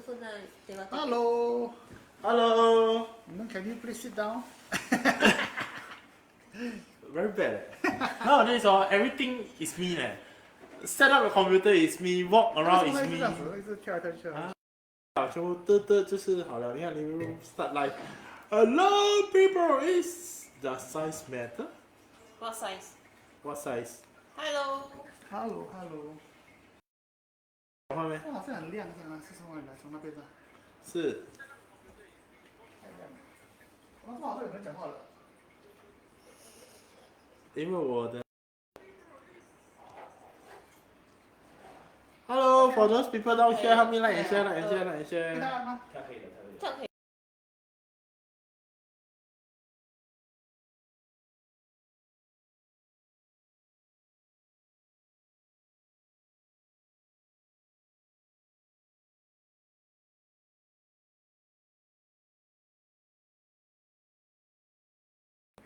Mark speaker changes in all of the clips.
Speaker 1: Hello.
Speaker 2: Hello.
Speaker 1: Can you please sit down?
Speaker 2: Very bad. Nowadays, everything is me. Set up a computer is me. Walk around is me.
Speaker 1: 一直跳来跳去。
Speaker 2: 全部就是好了。你看你们 start live. Hello, people. Is the size matter?
Speaker 3: What size?
Speaker 2: What size?
Speaker 3: Hello.
Speaker 1: Hello.
Speaker 2: 讲话没？
Speaker 1: 哇，这很亮，是吗？是从哪里来？从那边的。
Speaker 2: 是。
Speaker 1: 太亮了。我说好像有人讲话了。
Speaker 2: 因为我的。Hello, for those people down here, help me like and share, like and share, like and share.
Speaker 1: 看吗？
Speaker 3: 这样可以。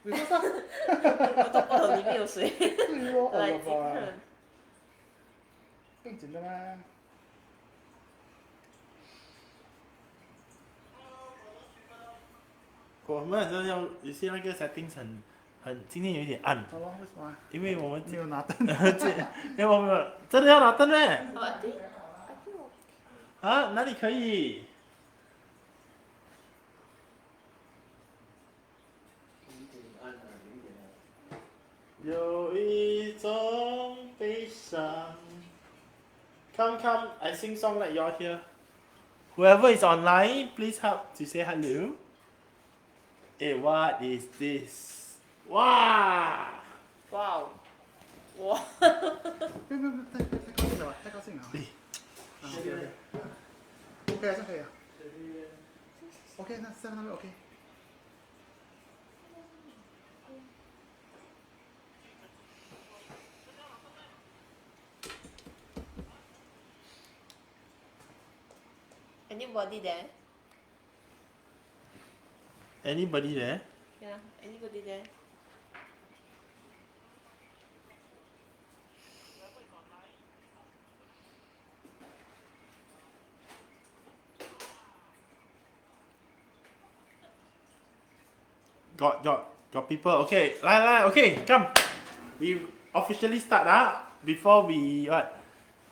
Speaker 1: 你说啥？
Speaker 3: 我都不懂里面有谁。
Speaker 1: 对哦，
Speaker 3: 来，
Speaker 1: 好吧。
Speaker 3: 看。
Speaker 1: 更紧的吗？
Speaker 2: 我们好像要有些那个 settings 很今天有点暗。
Speaker 1: 好了，为什么？
Speaker 2: 因为我们
Speaker 1: 没有拿灯。
Speaker 2: 因为我们真的要拿灯咩？
Speaker 3: 啊，
Speaker 2: 啊，哪里可以？有一种悲伤。Come, I sing song like you're here. Whoever is online, please help to say hello. Hey, what is this? Wow!
Speaker 3: 哇哦，哇！
Speaker 1: 别，太高兴了吧？太高兴了。OK，这可以啊。OK，那在那边 OK。Anybody
Speaker 3: there?
Speaker 2: Anybody there?
Speaker 3: Yeah, anybody there?
Speaker 2: Got people. Okay, okay, come. We officially start before we what?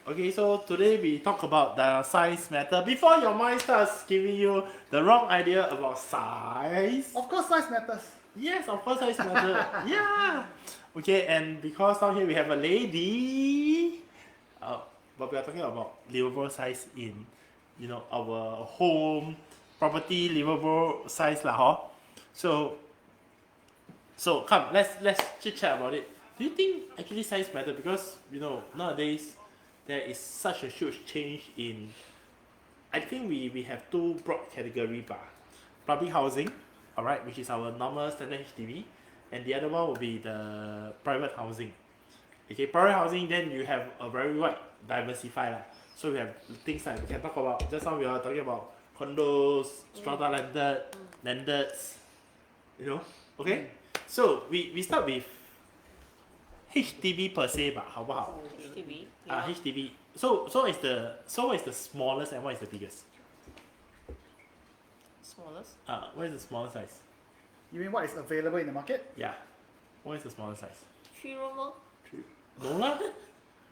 Speaker 2: Okay, so today we talk about the size matter. Before your mind starts giving you the wrong idea about size.
Speaker 1: Of course, size matters.
Speaker 2: Yes, of course size matter. Yeah. Okay, and because down here we have a lady. But we are talking about livable size in, our home property livable size lah, So come, let's chit chat about it. Do you think actually size matter? Because nowadays there is such a huge change in. I think we have two broad categories, public housing, alright, which is our normal standard HDB, and the other one will be the private housing. Okay, private housing, then you have a very wide diversify lah. So we have things like we can talk about. Just now we are talking about condos, strata landeds, Okay. So we start with HDB per se, but how about
Speaker 3: HDB.
Speaker 2: HDB. So what is the smallest and what is the biggest?
Speaker 3: Smallest.
Speaker 2: What is the smallest size?
Speaker 1: You mean what is available in the market?
Speaker 2: Yeah. What is the smallest size?
Speaker 3: 3 room 吗？
Speaker 2: No lah.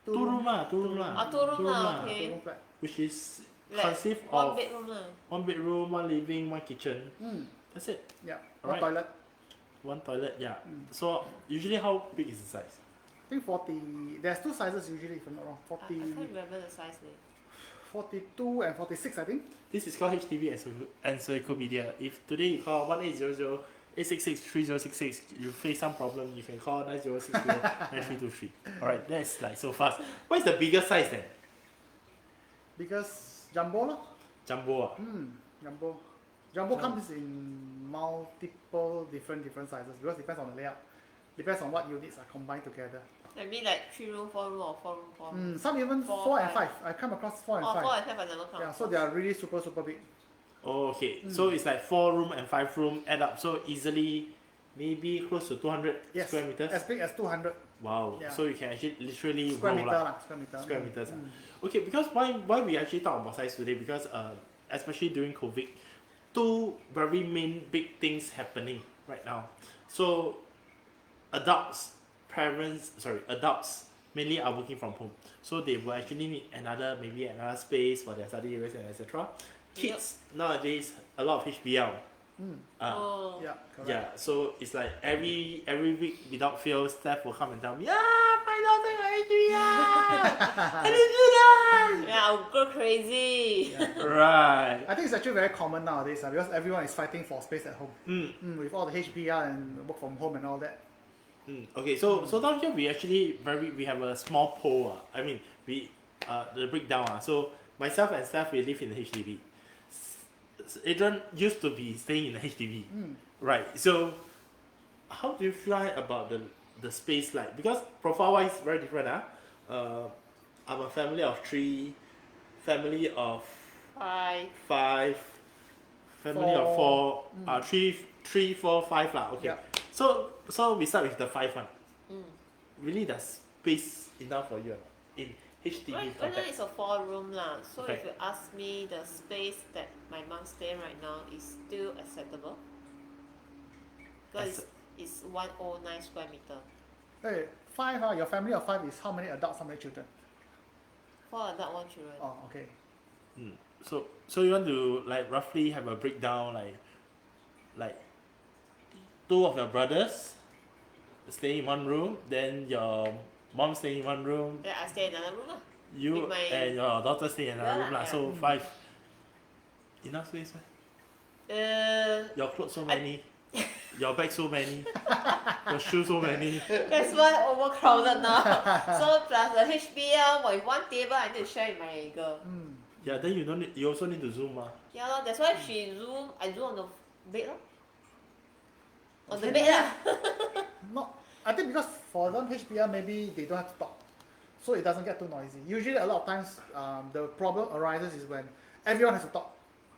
Speaker 2: Two room lah.
Speaker 3: 2 room lah, okay.
Speaker 1: Two room flat.
Speaker 2: Which is
Speaker 3: Like
Speaker 2: consist
Speaker 3: one
Speaker 2: of
Speaker 3: bedroom lah.
Speaker 2: 1 bedroom, 1 living, 1 kitchen. That's it.
Speaker 1: Yeah.
Speaker 2: Alright.
Speaker 1: One toilet.
Speaker 2: 1 toilet, yeah. So usually how big is the size?
Speaker 1: I think 40. There's two sizes usually, if I'm not wrong.
Speaker 3: I can't remember the size name.
Speaker 1: 42 and 46, I think.
Speaker 2: This is called HDB Encyclopedia. If today you call 1800 866 3066, you face some problem, you can call 9060 9323. Alright, that's like so fast. What is the biggest size then?
Speaker 1: Because jumbo lah.
Speaker 2: Jumbo.
Speaker 1: Jumbo. Jumbo comes in multiple different sizes because it depends on the layout. Depends on what units are combined together.
Speaker 3: I mean like 3 room, 4 room or 4 room, 4 room.
Speaker 1: Some even 4 and 5. I come across 4 and 5.
Speaker 3: 4 and 5 I never come.
Speaker 1: Yeah, so they are really super big.
Speaker 2: Oh, okay. So it's like 4 room and 5 room add up so easily, maybe close to 200 square meters.
Speaker 1: As big as 200.
Speaker 2: Wow.
Speaker 1: Yeah.
Speaker 2: So you can actually literally
Speaker 1: Square
Speaker 2: roll
Speaker 1: meter
Speaker 2: lah.
Speaker 1: lah. Square meter.
Speaker 2: Square meters. Okay, because why we actually talk about size today? Because especially during COVID, two very main big things happening right now. So adults mainly are working from home, so they will actually need maybe another space for their study areas and etc. Kids nowadays a lot of HBL.
Speaker 3: Oh.
Speaker 1: Yeah, correct.
Speaker 2: Yeah, so it's like every week without fail, staff will come and tell me, my daughter got HBL. I didn't do that.
Speaker 3: Yeah, I'll go crazy.
Speaker 1: Yeah.
Speaker 2: Right.
Speaker 1: I think it's actually very common nowadays because everyone is fighting for space at home. With all the HBR and work from home and all that.
Speaker 2: Okay, so down here we actually we have a small poll. I mean we the breakdown. So myself and Steph, we live in the HDB. Adrian used to be staying in the HDB. Right. So how do you feel about the space like? Because profile wise very different. I'm a family of 3, family of
Speaker 3: 5.
Speaker 2: 5, family of 4, 3, 4, 5 lah. Okay.
Speaker 1: Yeah.
Speaker 2: So we start with the 5 one. Really, the space enough for you or not? In HDB
Speaker 3: Right now
Speaker 2: context?
Speaker 3: it's a 4-room lah. So
Speaker 2: Okay.
Speaker 3: if you ask me, the space that my mom stay right now is still acceptable. Because it's 109 square meter.
Speaker 1: Hey, 5, your family of 5 is how many adults, how many children?
Speaker 3: 4 adult, 1 children.
Speaker 1: Oh, okay.
Speaker 2: So you want to like roughly have a breakdown like 2 of your brothers staying in 1 room, then your mom staying in 1 room,
Speaker 3: Yeah, I stay in another room lah.
Speaker 2: you
Speaker 3: With my-
Speaker 2: and your daughter stay in another room lah.
Speaker 3: Yeah.
Speaker 2: So 5. Enough space, man. Your clothes so many, your bag so many, your shoes so many.
Speaker 3: That's why overcrowded now. So plus the HBL, with 1 table I need to share with my girl.
Speaker 2: Yeah, then you also need to zoom.
Speaker 3: Yeah lor, that's why she zoom, I zoom on the bed lor. On the bed lah.
Speaker 1: Not, I think because for them HBR maybe they don't have to talk, so it doesn't get too noisy. Usually a lot of times the problem arises is when everyone has to talk.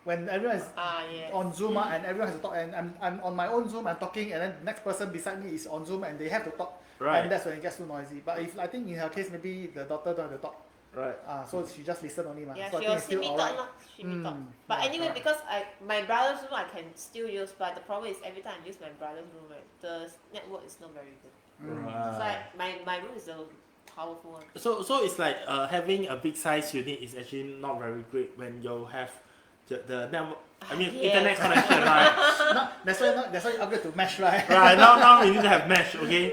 Speaker 1: When everyone is
Speaker 3: Yes.
Speaker 1: on Zoom and everyone has to talk, and I'm on my own Zoom, I'm talking, and then the next person beside me is on Zoom and they have to talk,
Speaker 2: Right.
Speaker 1: and that's when it gets too noisy. But if I think in her case maybe the daughter don't have to talk,
Speaker 2: Right.
Speaker 1: so she just listen only ma.
Speaker 3: Yeah,
Speaker 1: So I
Speaker 3: she
Speaker 1: think
Speaker 3: will
Speaker 1: it's
Speaker 3: see
Speaker 1: still
Speaker 3: me
Speaker 1: alright.
Speaker 3: talk lah. She me talk.
Speaker 1: Mm,
Speaker 3: But
Speaker 1: yeah,
Speaker 3: anyway,
Speaker 1: correct.
Speaker 3: because my brother's room I can still use, but the problem is every time I use my brother's room, right, the network is not very good. So my room is the powerful one.
Speaker 2: So it's like having a big size unit is actually not very great when you have the network. I mean
Speaker 3: Yes.
Speaker 2: internet connection, right?
Speaker 1: That's why you upgrade to mesh, right?
Speaker 2: Right. Now we need to have mesh. Okay.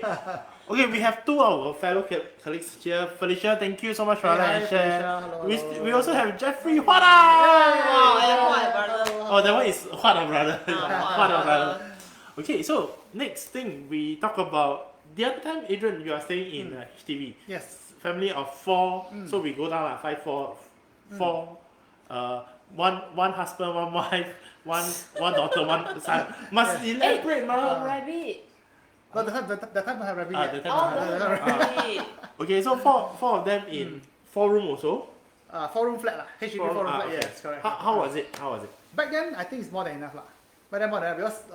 Speaker 2: Okay. We have 2 of our fellow colleagues here. Felicia, thank you so much for
Speaker 1: Hey,
Speaker 2: that
Speaker 1: hi,
Speaker 2: and share.
Speaker 1: Felicia. Hello, hello.
Speaker 2: We also have Jeffrey. What up?
Speaker 3: Oh, and what brother?
Speaker 2: Oh, that one is what up, brother. What up, brother.
Speaker 3: brother.
Speaker 2: Okay. So next thing we talk about the other time, Adrian, you are staying in HDB.
Speaker 1: Yes.
Speaker 2: Family of 4, so we go down 5, 4, 4. One husband, 1 wife, one daughter, 1 son. Must elaborate, man.
Speaker 3: Rabbit.
Speaker 1: But the time don't have rabbit yet.
Speaker 2: The time
Speaker 3: Oh,
Speaker 2: don't
Speaker 3: the
Speaker 2: have.
Speaker 3: rabbit.
Speaker 2: Okay, so four of them in 4 room also.
Speaker 1: 4-room flat lah. HDB 4-room flat.
Speaker 2: Okay.
Speaker 1: Yes, correct.
Speaker 2: How was it?
Speaker 1: Back then, I think it's more than enough lah. Back then more than enough because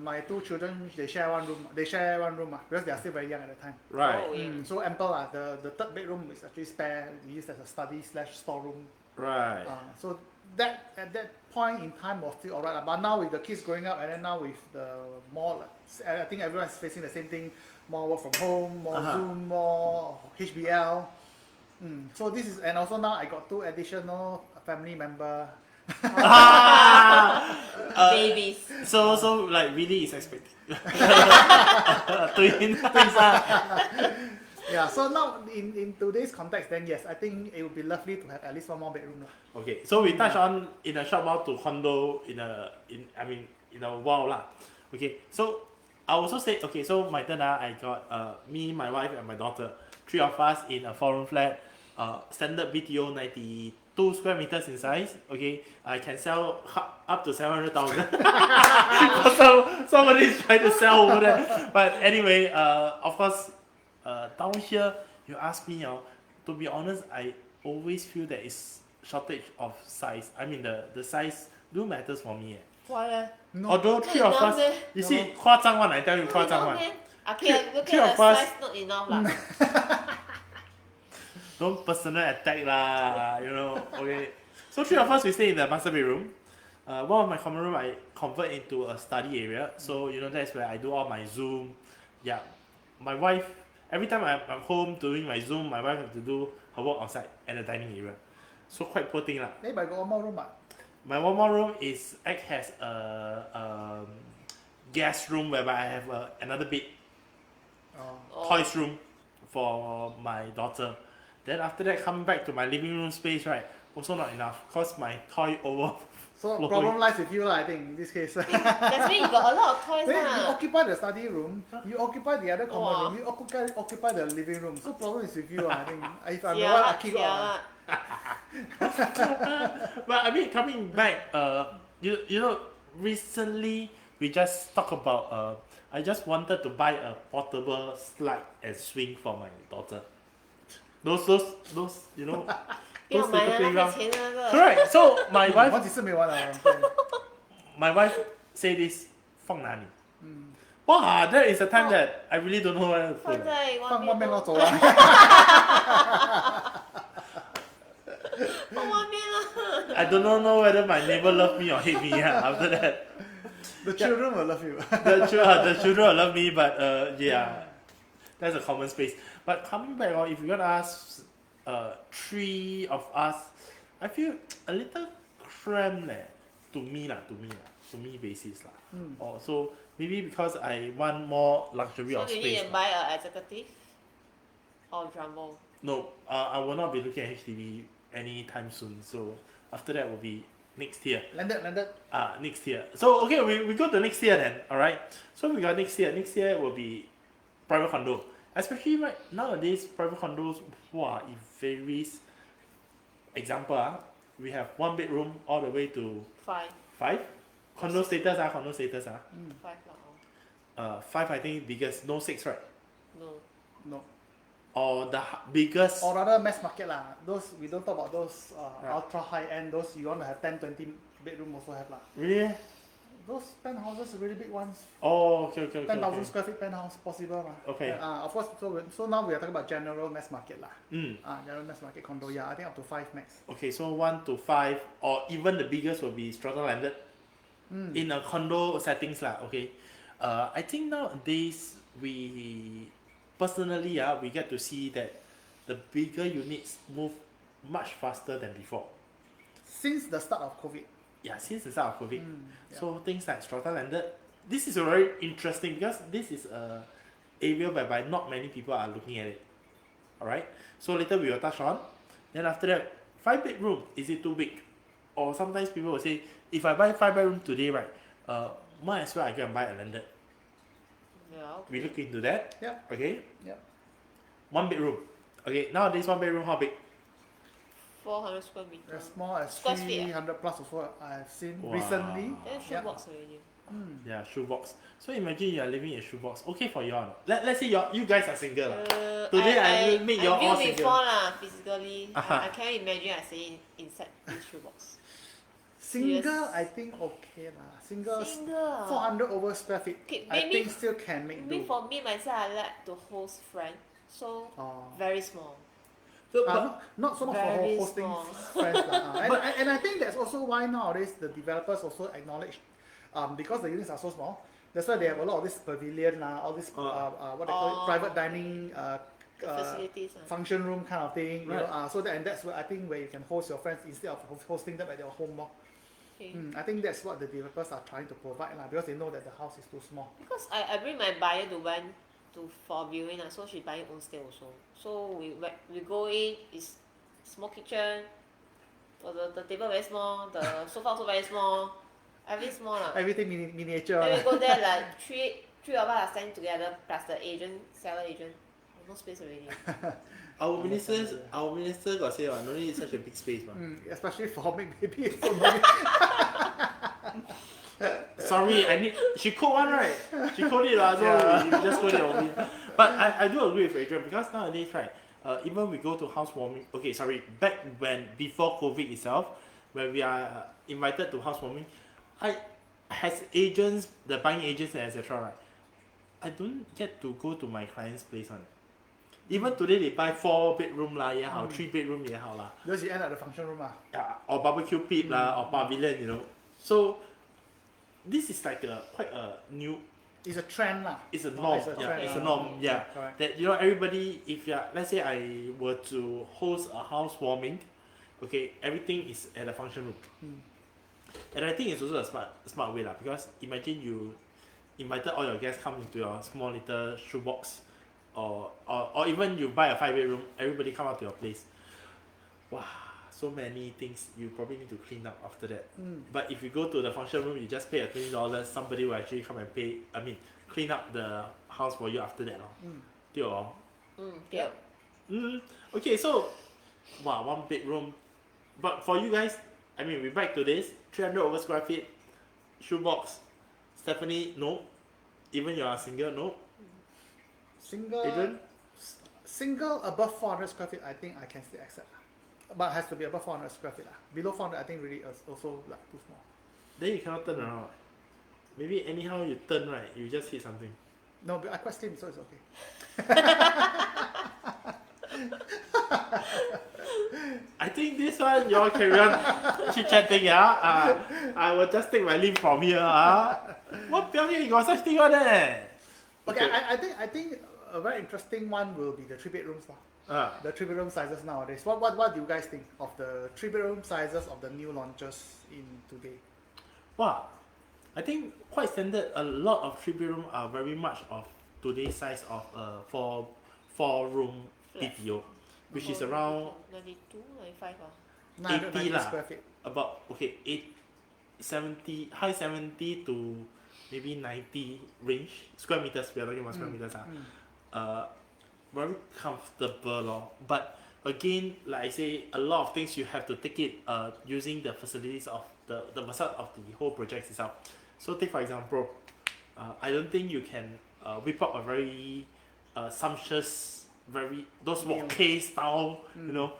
Speaker 1: my 2 children they share 1 room. They share 1 room because they are still very young at the time.
Speaker 2: Right.
Speaker 3: Oh, yeah.
Speaker 1: So ample lah. The 3rd bedroom is actually spare. We use as a study/storeroom.
Speaker 2: Right.
Speaker 1: So that at that point in time was still alright lah. But now with the kids growing up and then now with the more, I think everyone is facing the same thing. More work from home, more Zoom, more HBL. So this is, and also now I got 2 additional family member.
Speaker 3: Babies.
Speaker 2: So like really is expected. Twins.
Speaker 1: Yeah, so now in today's context, then yes, I think it would be lovely to have at least 1 more bedroom.
Speaker 2: Okay, so we touch on in a short while to condo in a while lah. Okay, so I also say okay, so my turn. I got me, my wife, and my daughter. 3 of us in a 4-room flat. Standard BTO 92 square meters in size. Okay, I can sell up to 700,000. So somebody is trying to sell over there. But anyway, of course, down here, you ask me, to be honest, I always feel there is shortage of size. I mean, the size do matters for me.
Speaker 3: Why?
Speaker 1: No.
Speaker 2: Although 3 of us, you see, 夸张 one, I tell you, 夸张 one.
Speaker 3: Okay, look
Speaker 2: Three
Speaker 3: at
Speaker 2: of
Speaker 3: the
Speaker 2: us-
Speaker 3: size, not enough lah.
Speaker 2: Don't personal attack lah, you know. Okay. So three of us, we stay in the master bedroom. One of my common room I convert into a study area. So that's where I do all my Zoom. Yeah, my wife. Every time I'm home doing my Zoom, my wife have to do her work outside at the dining area. So quite poor thing lah.
Speaker 1: Hey, but I got one more room.
Speaker 2: My one more room has a guest room whereby I have another bed, toys room for my daughter. Then after that, coming back to my living room space, right? Also not enough, cause my toy over.
Speaker 1: So problem lies with you lah, I think, in this case.
Speaker 3: That's mean you got a lot of toys
Speaker 1: Then you
Speaker 3: lah.
Speaker 1: occupy the study room, you occupy the other common room, you occupy the living room. So problem is with you, I think. If I'm the one, I kick out.
Speaker 2: But I mean, coming back, recently we just talked about. I just wanted to buy a portable slide and swing for my daughter. Those, those little playground. Correct. So my wife,
Speaker 1: 我几次没玩了。
Speaker 2: my wife say this 放哪里？Wow, that is a time that I really don't know where to put.
Speaker 3: 放在
Speaker 1: 放外面咯，走啊。
Speaker 3: 放外面啦。
Speaker 2: I don't know whether my neighbor love me or hate me after that.
Speaker 1: The children will love you.
Speaker 2: The children will love me, but yeah, that's a common space. But coming back, if you're gonna ask three of us, I feel a little cramped to me basis lah. So maybe because I want more luxury of
Speaker 3: So you
Speaker 2: space.
Speaker 3: need to buy an executive or jumbo.
Speaker 2: No, I will not be looking at HDB anytime soon. So after that will be next year.
Speaker 1: Landed.
Speaker 2: Next year. So okay, we go to next year then. All right. So we got next year. Next year will be private condo. Especially right nowadays, private condos, wow, it varies. Example, we have one bedroom all the way to
Speaker 3: 5.
Speaker 2: 5. Condo status.
Speaker 3: 5 lah.
Speaker 2: 5 I think biggest. No 6 right?
Speaker 1: No.
Speaker 2: Or the biggest.
Speaker 1: Or rather mass market lah. Those we don't talk about those ultra high end. Those you want to have 10, 20 bedroom also have lah.
Speaker 2: Really?
Speaker 1: Those penthouses, really big ones.
Speaker 2: Oh, okay.
Speaker 1: 10,000 square feet penthouse possible lah.
Speaker 2: Okay.
Speaker 1: Of course. So now we are talking about general mass market lah.
Speaker 2: Mm.
Speaker 1: General mass market condo. Yeah, I think up to 5 max.
Speaker 2: Okay, so 1 to 5, or even the biggest will be strata landed in a condo settings lah. Okay, I think nowadays we personally we get to see that the bigger units move much faster than before.
Speaker 1: Since the start of COVID.
Speaker 2: Yeah, since the start of COVID.
Speaker 1: Yeah.
Speaker 2: So things like strata landed, this is very interesting because this is a area whereby not many people are looking at it. Alright, so later we will touch on. Then after that, 5 bedroom, is it too big? Or sometimes people will say, if I buy 5 bedroom today, right, might as well I go and buy a landed.
Speaker 3: Yeah, okay.
Speaker 2: We look into that.
Speaker 1: Yeah.
Speaker 2: Okay.
Speaker 1: Yeah.
Speaker 2: 1 bedroom. Okay, nowadays 1 bedroom, how big?
Speaker 3: 400 square meters.
Speaker 1: As small as
Speaker 3: Square feet,
Speaker 1: 300 plus also I've seen
Speaker 2: Wow.
Speaker 1: recently.
Speaker 3: Then shoebox already.
Speaker 2: Yeah, shoebox. So imagine you are living in a shoebox. Okay for you all. Let's say you guys are single. Today I will make you all
Speaker 3: I
Speaker 2: single.
Speaker 3: before lah, physically.
Speaker 2: Uh-huh.
Speaker 3: I can't imagine I stay inside this shoebox.
Speaker 1: Single,
Speaker 3: Yes.
Speaker 1: I think okay lah. Single,
Speaker 3: Single.
Speaker 1: 400 over square feet.
Speaker 3: Okay,
Speaker 1: I
Speaker 3: maybe-
Speaker 1: think still can make
Speaker 3: Maybe
Speaker 1: do.
Speaker 3: for me myself, I like to host friends. So
Speaker 1: Oh.
Speaker 3: very small.
Speaker 2: So, but,
Speaker 1: Not so much for
Speaker 3: Very
Speaker 1: hosting
Speaker 3: small.
Speaker 1: friends lah. And I think that's also why nowadays the developers also acknowledge, because the units are so small. That's why they have a lot of this pavilion lah, all this what they call it, private dining,
Speaker 3: The facilities.
Speaker 1: function room kind of thing. You
Speaker 2: Right.
Speaker 1: know, so that, and that's where I think where you can host your friends instead of hosting them at your home more.
Speaker 3: Okay.
Speaker 1: I think that's what the developers are trying to provide lah, because they know that the house is too small.
Speaker 3: Because I bring my buyer to went for viewing so she buying own stay also. So we go in, it's small kitchen, the table very small, the sofa also very small, everything small lah.
Speaker 1: Everything miniature.
Speaker 3: Then we go there like three of us are standing together plus the seller agent. No space already.
Speaker 2: our minister got say, no need such a big space.
Speaker 1: Especially for make baby. So many.
Speaker 2: Sorry, she code one right? She code it so we just code it on me. But I do agree with Adrian because nowadays, right, even we go to housewarming, okay, sorry, back before COVID itself, when we are invited to housewarming, as agents, the buying agents and etc., right, I don't get to go to my client's place one. Even today they buy 4 bedroom 啦也好 3 bedroom 也好啦
Speaker 1: Because you end at the function room ah.
Speaker 2: or barbecue pit 啦 or pavilion, you know. So this is like quite a new,
Speaker 1: It's a trend lah.
Speaker 2: it's a norm,
Speaker 1: It's a
Speaker 2: yeah,
Speaker 1: trend,
Speaker 2: it's a
Speaker 1: ah.
Speaker 2: norm, yeah.
Speaker 1: Correct.
Speaker 2: That you know everybody, if you are, let's say I were to host a housewarming, okay, everything is at a function room. And I think it's also a smart way lah, because imagine you invited all your guests come into your small little shoebox, or even you buy a 5 bedroom, everybody come out to your place. Wow, so many things you probably need to clean up after that. But if you go to the function room, you just pay a $20, somebody will actually come and clean up the house for you after that.
Speaker 3: Yeah.
Speaker 2: Okay, so wow, 1 bedroom. But for you guys, I mean, we're back to this 300 over square feet, shoebox. Stephanie, no. Even you are single, no. Adrian?
Speaker 1: Single above 400 square feet, I think I can still accept. But it has to be above 400 square feet. Below 400, I think really is also like too small.
Speaker 2: Then you cannot turn around. Maybe anyhow you turn right, you just hit something.
Speaker 1: No, but I quite slim, so it's okay.
Speaker 2: I think this one you all carry on chit-chatting, yeah. I will just take my leave from here. What building you got such thing on there?
Speaker 1: Okay, I think a very interesting one will be the 3 bedrooms lah. The 3 bedroom sizes nowadays. What do you guys think of the 3 bedroom sizes of the new launches in today?
Speaker 2: Wow, I think quite standard. A lot of 3 bedroom are very much of today's size of a 4 room BTO, which is around
Speaker 3: 92, 95
Speaker 2: 80 lah.
Speaker 1: square feet.
Speaker 2: About 70, high 70 to maybe 90 range square meters. We are talking about square meters. Very comfortable lor. But again, like I say, a lot of things you have to take it using the facilities of the facade of the whole project itself. So take for example, I don't think you can whip up a very sumptuous, very those walkway style, you know,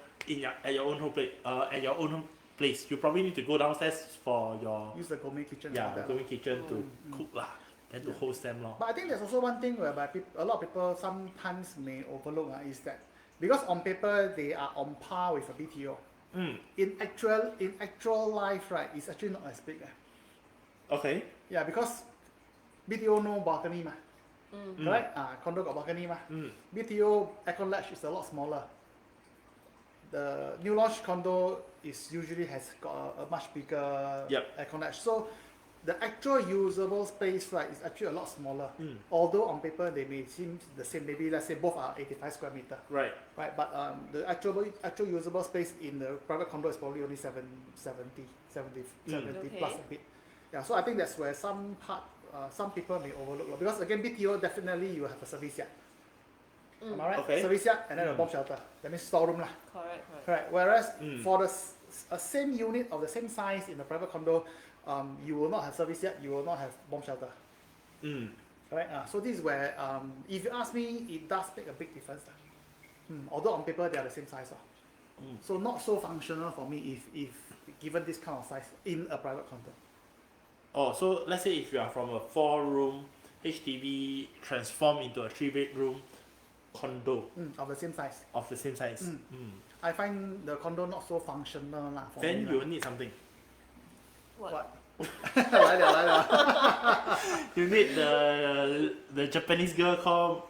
Speaker 2: at your own home place. You probably need to go downstairs for your
Speaker 1: Use the gourmet kitchen.
Speaker 2: the gourmet kitchen to cook lah, and to host them lor.
Speaker 1: But I think there's also one thing whereby a lot of people sometimes may overlook is that because on paper they are on par with a BTO. In actual life, right, it's actually not as big.
Speaker 2: Okay.
Speaker 1: Yeah, because BTO no balcony ma. Right? Condo got balcony ma. BTO aircon latch is a lot smaller. The new launch condo usually has got a much bigger aircon latch. So the actual usable space, right, is actually a lot smaller. Although on paper they may seem the same. Maybe let's say both are 85 square meter.
Speaker 2: Right.
Speaker 1: Right, but the actual usable space in the private condo is probably only 70 plus a bit. Yeah, so I think that's where some people may overlook, because again BTO definitely you have a service yard. Am I right?
Speaker 2: Okay.
Speaker 1: Service yard and then a bomb shelter. That means storeroom lah.
Speaker 3: Correct.
Speaker 1: Whereas for the same unit of the same size in the private condo, you will not have service yard, you will not have bomb shelter. Right? So this is where, if you ask me, it does make a big difference. Although on paper they are the same size. So not so functional for me if given this kind of size in a private condo.
Speaker 2: Oh, so let's say if you are from a 4 room HDB transformed into a 3 bedroom condo
Speaker 1: Of the same size. I find the condo not so functional lah. For
Speaker 2: then
Speaker 1: me
Speaker 2: you will need something.
Speaker 1: What? 来了
Speaker 2: You need the Japanese girl called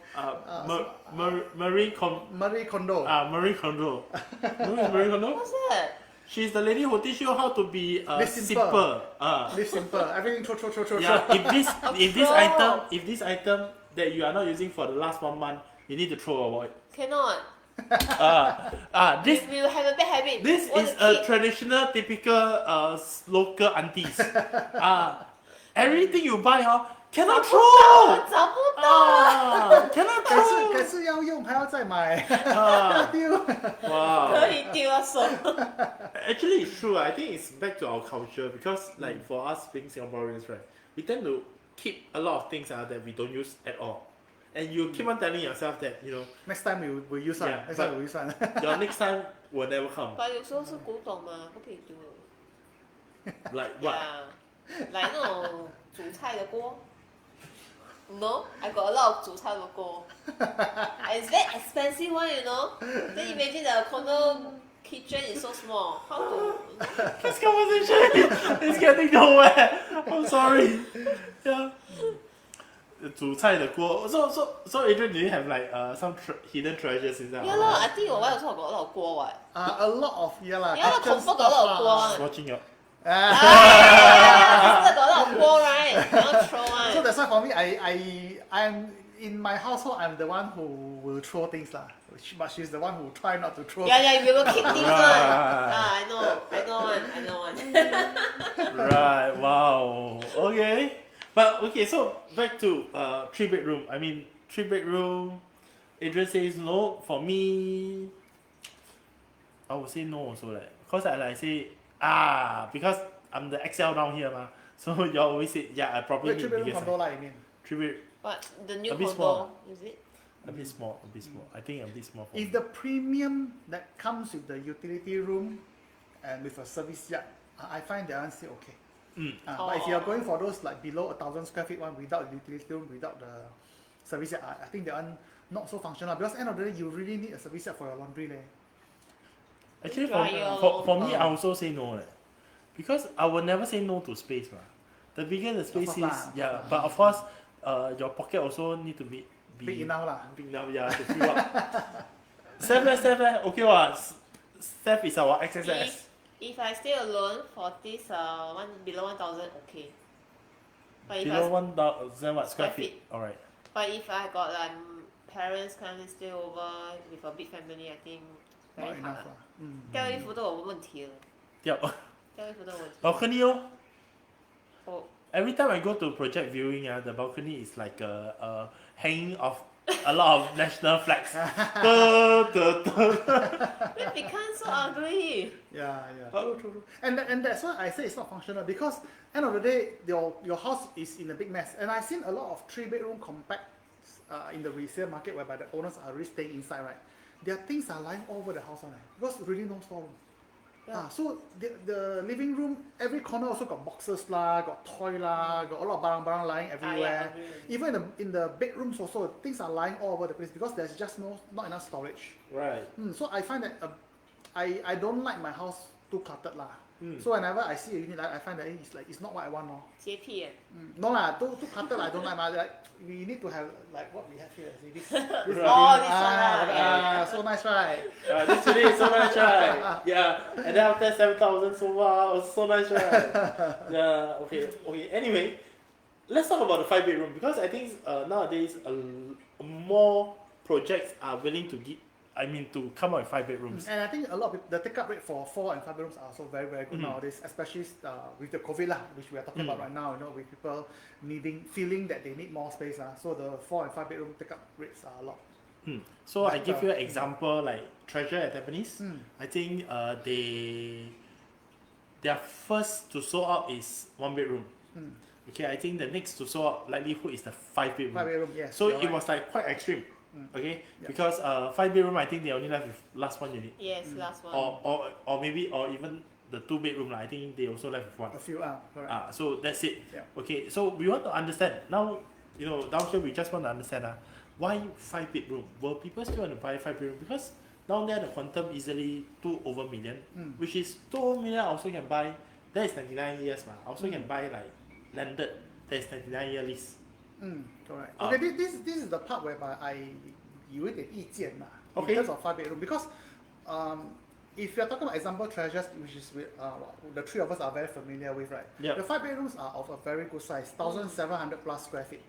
Speaker 2: Marie Kondo.
Speaker 1: Marie Kondo.
Speaker 2: Marie Kondo. Marie Kondo?
Speaker 3: What's that?
Speaker 2: She's the lady who teach you how to be
Speaker 1: Live simple.
Speaker 2: simple.
Speaker 1: Live simple. Everything throw.
Speaker 2: Yeah, if this item that you are not using for the last 1 month, you need to throw away.
Speaker 3: Cannot.
Speaker 2: This
Speaker 3: We will have a bad habit.
Speaker 2: this
Speaker 3: Want
Speaker 2: is
Speaker 3: to
Speaker 2: a
Speaker 3: keep.
Speaker 2: traditional typical local aunties. Everything you buy cannot throw.
Speaker 3: 找不到。
Speaker 2: Cannot
Speaker 1: 可
Speaker 2: throw.
Speaker 1: 是要用还要再买，丢。
Speaker 2: Wow.
Speaker 3: 可以丢啊手。
Speaker 2: Actually, it's true. I think it's back to our culture, because like for us being Singaporeans, right, we tend to keep a lot of things that we don't use at all. And you keep on telling yourself that, you know,
Speaker 1: Next time we will use one.
Speaker 2: Yeah,
Speaker 1: Next time we will use one.
Speaker 2: your next time will never come.
Speaker 3: But 有时候是古董嘛，不可以丢。
Speaker 2: Like what?
Speaker 3: 来那种煮菜的锅。No, I got a lot of 煮菜 logo. And it's very expensive one, you know. Then imagine the condo kitchen is so small. How to, you know?
Speaker 2: This conversation is getting nowhere. I'm sorry. Yeah. 煮菜的锅 so Adrian, do you have like some hidden treasures inside?
Speaker 3: Yeah lah, I think your wife also got a lot of 锅 what.
Speaker 1: A lot of
Speaker 3: Yeah lah,
Speaker 1: kitchen
Speaker 3: confirm got a lot of
Speaker 1: stuff
Speaker 3: 锅
Speaker 1: lah.
Speaker 3: one.
Speaker 2: Watching your
Speaker 3: Sister got a lot of 锅 right? Cannot throw one.
Speaker 1: So that's why for me, I'm in my household. I'm the one who will throw things lah. But she's the one who try not to throw.
Speaker 3: Yeah, we will keep things one.
Speaker 2: Right.
Speaker 3: I know one.
Speaker 2: right. Wow. Okay. But okay, so back to 3-bedroom. I mean 3-bedroom. Adrian says no. For me, I would say no also like. Cause I like say because I'm the XL down here ma. So you always say I probably
Speaker 1: Wait,
Speaker 2: need
Speaker 1: 3-bedroom
Speaker 2: bigger
Speaker 1: condo
Speaker 2: size.
Speaker 1: lah, you mean?
Speaker 2: 3-bed.
Speaker 3: What, the new
Speaker 2: A bit
Speaker 3: condo,
Speaker 2: small.
Speaker 3: is it?
Speaker 2: A bit small. I think a bit small. For
Speaker 1: If
Speaker 2: me.
Speaker 1: the premium that comes with the utility room and with a service yard, I find that one still okay. But if you are going for those like below 1,000 square feet one without the utility room, without the service yard, I think that one not so functional because end of the day you really need a service yard for your laundry leh.
Speaker 2: Actually,
Speaker 3: Dryer
Speaker 2: for me, I also say no leh. Because I will never say no to space ma. The bigger the space
Speaker 1: course
Speaker 2: is,
Speaker 1: lah.
Speaker 2: but of course, your pocket also need to be
Speaker 1: Big enough lah.
Speaker 2: big enough, to fill up. Steph, okay what? Steph is our XSS.
Speaker 3: If I stay alone for this below 1,000, okay. But if
Speaker 2: Below
Speaker 3: I
Speaker 2: 1,000 what square
Speaker 3: square
Speaker 2: feet? Alright.
Speaker 3: But if I got like parents come and stay over with a big family, I think
Speaker 1: Not
Speaker 3: very
Speaker 1: enough
Speaker 3: hard.
Speaker 1: lah.
Speaker 3: 钓鱼幅都有问题了，
Speaker 2: Yeah.
Speaker 3: 钓鱼幅都有问题。
Speaker 2: Balcony oh.
Speaker 3: Oh,
Speaker 2: Every time I go to project viewing, the balcony is like a hanging of a lot of national flags.
Speaker 3: it becomes so ugly.
Speaker 1: Yeah. True. And that's why I say it's not functional because end of the day your house is in a big mess. And I've seen a lot of 3-bedroom compact in the resale market whereby the owners are really staying inside, right? Their things are lying all over the house, right? Because really no storeroom.
Speaker 3: Yeah.
Speaker 1: So the living room, every corner also got boxes lah, got toy lah, got a lot of barang-barang lying everywhere.
Speaker 3: agree.
Speaker 1: Even in the bedrooms also, things are lying all over the place because there's just not enough storage.
Speaker 2: Right.
Speaker 1: So I find that I don't like my house too cluttered lah.
Speaker 2: Mm.
Speaker 1: So whenever I see a unit, I find that it's not what I want lor.
Speaker 3: 洁癖耶。
Speaker 1: No lah, too cluttered I don't like mah. Like we need to have like what we have here. See, this
Speaker 3: Oh,
Speaker 1: living,
Speaker 3: this one lah.
Speaker 1: so nice, right?
Speaker 2: This today is so nice, right? Yeah. And then after 7,000 so far, was so nice, right? Yeah. Okay. Anyway, let's talk about the 5-bedroom because I think nowadays more projects are willing to to come up with 5-bedrooms.
Speaker 1: And I think a lot of people, the take-up rate for 4 and 5 bedrooms are also very, very good nowadays, especially with the COVID lah, which we are talking about right now. You know, with people feeling that they need more space lah. So the 4 and 5-bedroom take-up rates are a lot.
Speaker 2: So I give you an example like Treasure at Tampines. I think their first to sold out is 1-bedroom. Okay, I think the next to sold out likelihood is the 5-bedroom.
Speaker 1: 5-bedroom, yes.
Speaker 2: So
Speaker 1: you're
Speaker 2: it
Speaker 1: right.
Speaker 2: was like quite extreme. Okay,
Speaker 1: Yeah.
Speaker 2: because 5-bedroom I think they only left with last one unit,
Speaker 3: Yes, last one.
Speaker 2: or maybe even the 2-bedroom I think they also left with one.
Speaker 1: A few, correct.
Speaker 2: So that's it.
Speaker 1: Yeah.
Speaker 2: Okay, so we want to understand now. Down here we just want to understand why 5-bedroom. Will people still want to buy 5-bedroom? Because down there the quantum easily 2 over million, which is 2 over million. I also can buy. That is 99 years, ma. I also can buy like landed. That is 99-year lease.
Speaker 1: Correct. Okay, this is the part whereby I 有一点意见啦 in
Speaker 2: Okay.
Speaker 1: terms of 5-bedroom because if you're talking about example treasures, which is the 3 of us are very familiar with, right?
Speaker 2: Yeah.
Speaker 1: The 5-bedrooms are of a very good size, 1,700 plus square feet.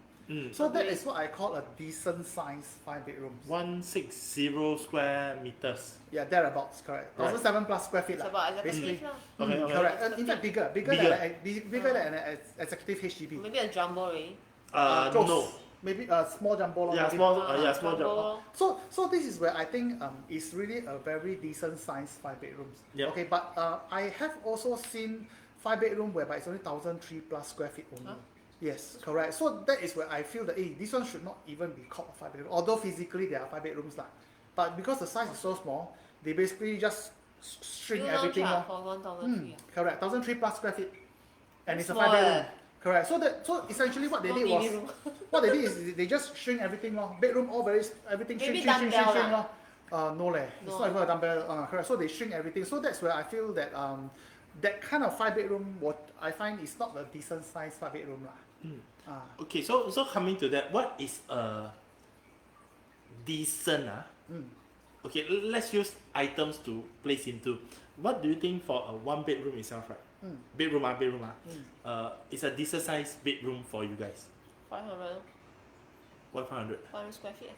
Speaker 1: So that
Speaker 3: Okay.
Speaker 1: is what I call a decent size 5-bedrooms.
Speaker 2: 160 square meters.
Speaker 1: Yeah, thereabouts, correct.
Speaker 2: Right.
Speaker 1: 1,700 plus square feet
Speaker 3: It's
Speaker 1: lah.
Speaker 3: about
Speaker 1: basically.
Speaker 3: executive lah.
Speaker 2: Okay.
Speaker 1: Correct. In fact, bigger
Speaker 2: Bigger.
Speaker 1: than an executive HDB.
Speaker 3: Maybe a jumbo already.
Speaker 1: Close.
Speaker 2: No.
Speaker 1: Maybe a small jumbo lor,
Speaker 2: Yeah,
Speaker 1: maybe.
Speaker 2: small job.
Speaker 3: lor.
Speaker 1: So this is where I think it's really a very decent size 5-bedrooms.
Speaker 2: Yep.
Speaker 1: Okay, but I have also seen 5-bedroom whereby it's only 1,003 plus square feet only.
Speaker 3: Huh?
Speaker 1: Yes, correct. So that is where I feel that this one should not even be called a 5-bedroom. Although physically there are 5-bedrooms lah, but because the size is so small, they basically just shrink
Speaker 3: You
Speaker 1: everything
Speaker 3: launch
Speaker 1: lor.
Speaker 3: for 1,003.
Speaker 1: Correct, 1,003 plus square feet, and it's a
Speaker 3: Small
Speaker 1: 5-bedroom. Correct. So essentially what they
Speaker 3: Not
Speaker 1: did
Speaker 3: mini
Speaker 1: was
Speaker 3: room.
Speaker 1: what they did is they just shrink everything lor. Bedroom all very everything
Speaker 3: Maybe
Speaker 1: shrink
Speaker 3: dumbbell
Speaker 1: lor. No leh. It's
Speaker 3: No.
Speaker 1: not even a dumbbell. Correct. So they shrink everything. So that's where I feel that that kind of 5 bedroom what I find is not a decent size 5 bedroom lah.
Speaker 2: Okay, so coming to that, what is a decent Okay, let's use items to place into. What do you think for a 1 bedroom itself, right? Bedroom it's a decent size bedroom for you guys.
Speaker 3: 500,
Speaker 2: 500.
Speaker 3: 500 square feet.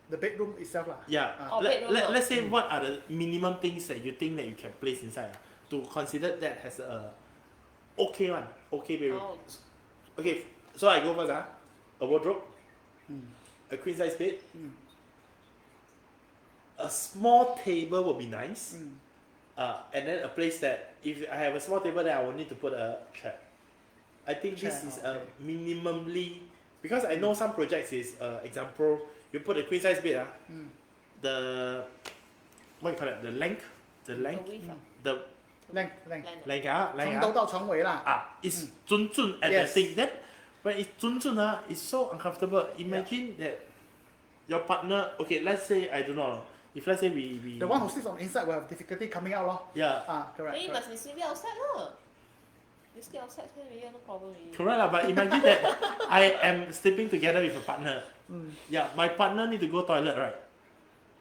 Speaker 1: The bedroom itself lah.
Speaker 2: Yeah.
Speaker 3: Oh, bedroom, no.
Speaker 2: Let's say what are the minimum things that you think that you can place inside to consider that as a okay bedroom.
Speaker 3: Oh,
Speaker 2: Okay, so I go first. A wardrobe, a queen size bed, a small table would be nice, and then a place that if I have a small table, then I will need to put a chair. I think this is a minimally, because I know some projects is example you put a queen size bed the what you call it, the length
Speaker 3: the width,
Speaker 2: the
Speaker 1: length.
Speaker 2: length
Speaker 1: 从头到床尾啦。
Speaker 2: it's 准 at
Speaker 1: Yes.
Speaker 2: the thing. Then when it's 准 it's so uncomfortable. Imagine that your partner, okay, let's say I don't know, if let's say we
Speaker 1: The one who sleeps on the inside will have difficulty coming out lor.
Speaker 2: yeah
Speaker 1: Correct.
Speaker 3: then you
Speaker 1: correct.
Speaker 3: must be sleeping outside lah. You sleep outside, then really no problem already.
Speaker 2: correct lah. But imagine that I am sleeping together with a partner. Yeah, my partner need to go toilet, right?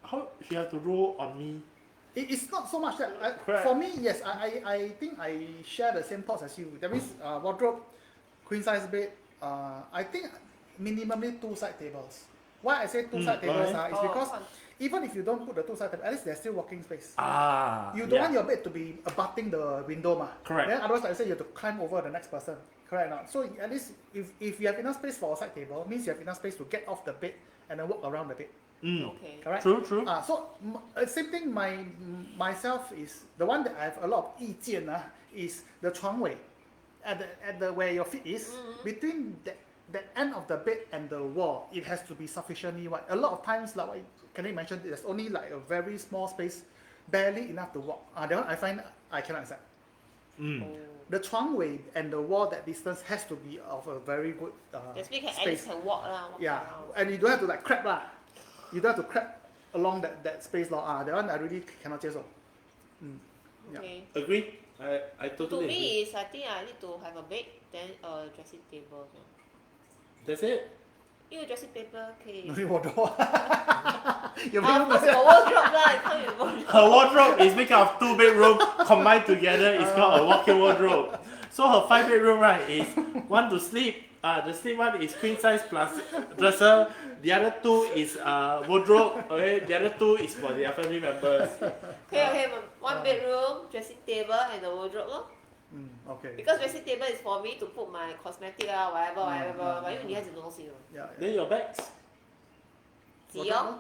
Speaker 2: How she have to roll on me?
Speaker 1: It's not so much that
Speaker 2: Correct.
Speaker 1: for me. Yes, I think I share the same thoughts as you. That means wardrobe, queen size bed. I think minimally 2 side tables. Why I say 2 side tables
Speaker 2: why?
Speaker 1: is because
Speaker 3: fun.
Speaker 1: even if you don't put the 2 side tables, at least there's still walking space. You don't
Speaker 2: yeah.
Speaker 1: want your bed to be abutting the window, ma.
Speaker 2: Correct.
Speaker 1: Then otherwise, like I say, you have to climb over the next person. Correct or not? So at least if you have enough space for a side table, means you have enough space to get off the bed and then walk around the bed.
Speaker 3: Okay.
Speaker 1: Correct.
Speaker 2: True.
Speaker 1: So same thing. Myself is the one that I have a lot of 意见 is the 床尾 at the where your feet is between that end of the bed and the wall. It has to be sufficiently wide. A lot of times, like what Kenny mentioned, there's only like a very small space, barely enough to walk. That one I find I cannot accept. The 床尾 and the wall, that distance has to be of a very good
Speaker 3: That's means at
Speaker 1: space.
Speaker 3: least can walk lah. Walk
Speaker 1: Yeah,
Speaker 3: around.
Speaker 1: and you don't have to like crab lah. You don't have to crab along that space lor. That one I really cannot 接受. Yeah.
Speaker 3: Okay.
Speaker 2: Agree? I
Speaker 3: To
Speaker 2: totally agree.
Speaker 3: me is I think I need to have a bed, then a dressing table.
Speaker 2: That's it.
Speaker 3: 因为 dressing table 可以
Speaker 1: No need wardrobe. 有没
Speaker 3: 啊，
Speaker 1: 有
Speaker 3: of course 有 wardrobe 啦，你看有 wardrobe。
Speaker 2: Her wardrobe is made up of 2 bedroom combined together. It's called a walk-in wardrobe. So her 5 bedroom right is one to sleep. The sleep one is queen size plus dresser. The other 2 is wardrobe. Okay, the other 2 is for their family members.
Speaker 3: Okay, one bedroom, dressing table and the wardrobe 咯。
Speaker 1: Okay.
Speaker 3: Because dressing table is for me to put my cosmetic whatever. 因为女孩子的东西
Speaker 1: Yeah.
Speaker 2: Then your bags.
Speaker 3: 挤哦。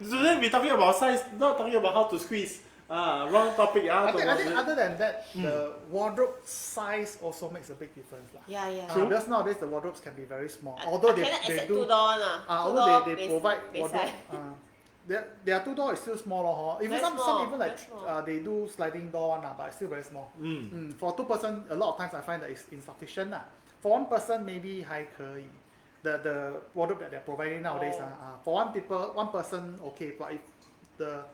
Speaker 2: Today we talking about size, not talking about how to squeeze. Wrong topic.
Speaker 1: I think other than that, the wardrobe size also makes a big difference lah.
Speaker 3: Yeah.
Speaker 1: Because nowadays the wardrobes can be very small. Although
Speaker 3: I
Speaker 1: they
Speaker 3: cannot accept
Speaker 1: do.
Speaker 3: 2 door lah.
Speaker 1: Although they provide
Speaker 3: base
Speaker 1: wardrobe.
Speaker 3: size.
Speaker 1: Their 2 door is still small lor. Even
Speaker 3: Very
Speaker 1: some
Speaker 3: small,
Speaker 1: even like
Speaker 3: very small.
Speaker 1: they do sliding door one lah, but it's still very small. For 2 person, a lot of times I find that it's insufficient lah. For 1 person maybe 还可以. The wardrobe that they're providing nowadays for 1 person okay, but if the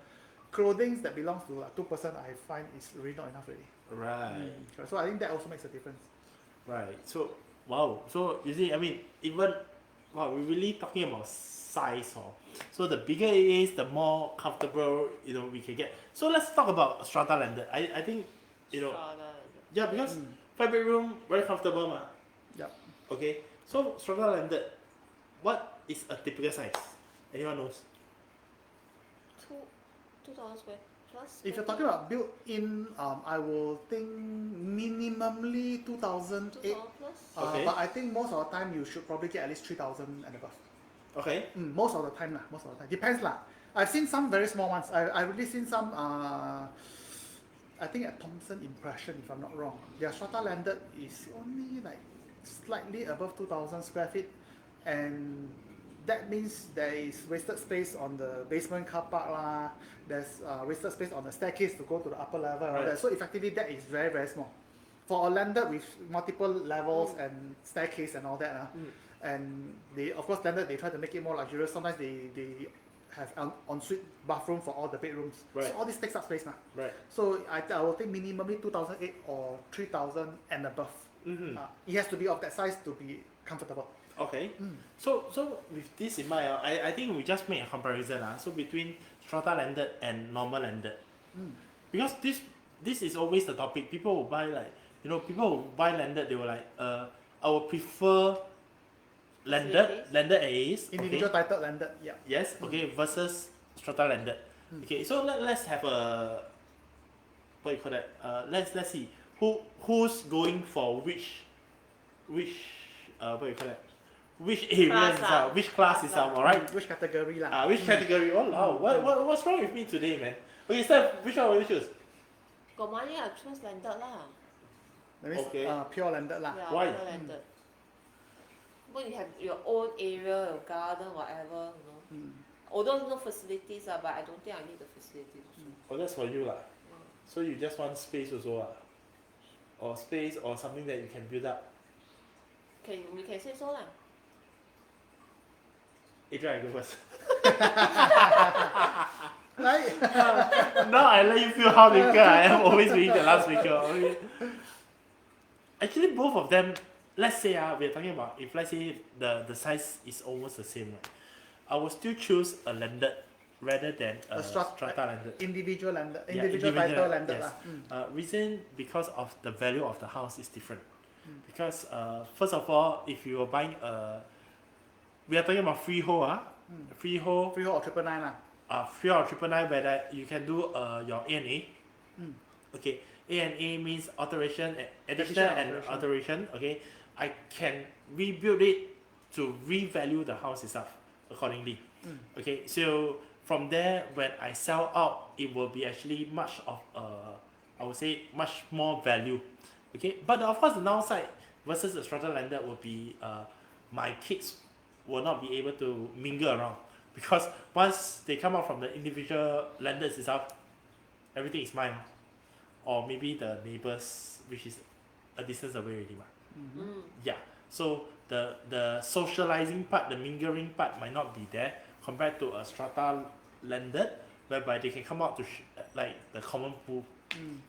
Speaker 1: clothing that belongs to 2 person, I find is really not enough already.
Speaker 2: Right.
Speaker 1: So I think that also makes a difference.
Speaker 2: Right. So wow. So you see, I mean, even wow, we're really talking about size, So the bigger it is, the more comfortable we can get. So let's talk about strata landed. I think yeah, because 5 bedroom very comfortable ma.
Speaker 1: Yep.
Speaker 2: Okay. So strata landed, what is a typical size? Anyone knows?
Speaker 3: 2,000 square plus.
Speaker 1: If you're talking about built-in, I will think minimally 2,008.
Speaker 3: 2,000 plus.
Speaker 2: Okay.
Speaker 1: But I think most of the time you should probably get at least 3,000 and above.
Speaker 2: Okay.
Speaker 1: Most of the time lah. Most of the time depends lah. I've seen some very small ones. I really seen some. I think at Thomson Impression, if I'm not wrong, their strata landed is only like slightly above 2,000 square feet, and that means there is wasted space on the basement car park lah. There's wasted space on the staircase to go to the upper level.
Speaker 2: Right.
Speaker 1: So effectively, that is very very small. for a landed with multiple levels and staircase and all that, and they of course landed they try to make it more luxurious. Sometimes they have ensuite bathroom for all the bedrooms.
Speaker 2: Right.
Speaker 1: So all this takes up space now.
Speaker 2: Right.
Speaker 1: So I will think minimally 2008 or 3000 and above. It has to be of that size to be comfortable.
Speaker 2: Okay. So with this in mind, I think we just make a comparison. So between strata landed and normal landed. Because this is always the topic. People will buy people will buy landed, they were like, I will prefer landed A's.
Speaker 1: Individual title landed, yeah.
Speaker 2: Yes, okay, versus strata landed. Okay, so let's have a, what you call that? Let's see who's going for which what you call that? Which area which class is up, alright?
Speaker 1: Which category lah?
Speaker 2: Which category? Oh wow, what's wrong with me today, man? Okay, Steph, which one will you choose?
Speaker 3: Got money, I choose landed lah.
Speaker 1: That means
Speaker 2: Okay.
Speaker 1: pure landed lah.
Speaker 3: Yeah,
Speaker 2: Why?
Speaker 3: pure landed. But you have your own area, your garden, whatever, Although no facilities but I don't think I need the facilities.
Speaker 2: Oh, that's for you lah. So you just want space also or space or something that you can build up.
Speaker 3: We can say so lah.
Speaker 2: Adrian, I go first.
Speaker 1: Right?
Speaker 2: Now I let you feel how difficult I am always being the last speaker. Okay. Actually, both of them, let's say we're talking about, if let's say the size is almost the same, right? I will still choose a landed rather than a strata landed.
Speaker 1: Individual landed,
Speaker 2: Yeah,
Speaker 1: individual title landed
Speaker 2: yes.
Speaker 1: lah.
Speaker 2: Reason because of the value of the house is different. Because first of all, if you are buying we are talking about freehold, freehold
Speaker 1: Freehold or 999 lah.
Speaker 2: freehold or 999 where that you can do your A&A. Okay, A&A means alteration, addition and alteration. Okay, I can rebuild it to revalue the house itself accordingly. Okay, so from there when I sell out, it will be actually much of I would say much more value. Okay, but of course the downside versus the strata landed will be my kids will not be able to mingle around, because once they come out from the individual landed itself, everything is mine, or maybe the neighbors, which is a distance away already. Yeah, so the socializing part, the mingling part might not be there compared to a strata landed, whereby they can come out to like the common pool,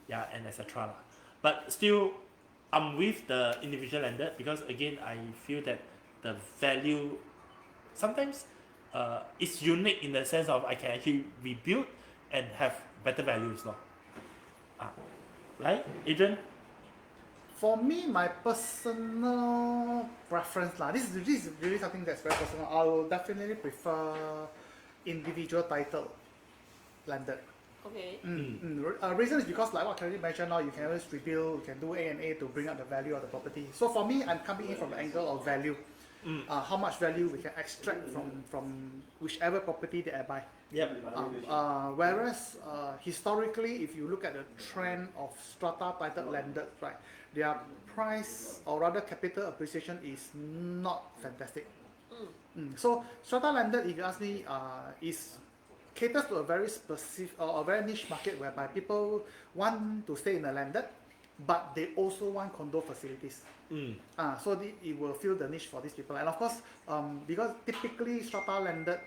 Speaker 2: yeah, and etc. But still, I'm with the individual landed because again I feel that the value sometimes it's unique in the sense of I can actually rebuild and have better values, right, Adrian?
Speaker 1: For me, my personal preference lah. This is really something that's very personal. I will definitely prefer individual title landed.
Speaker 3: Okay.
Speaker 1: Reason is because like what Kerry mentioned now, you can always rebuild, you can do A&A to bring up the value of the property. So for me, I'm coming in from the angle of value. How much value we can extract from whichever property that I buy.
Speaker 2: Yep.
Speaker 1: Whereas historically, if you look at the trend of strata title landed, right, their price or rather capital appreciation is not fantastic. So strata landed, if you ask me, is caters to a very specific or a very niche market whereby people want to stay in a landed, but they also want condo facilities. So it will fill the niche for these people. And of course, because typically strata landed,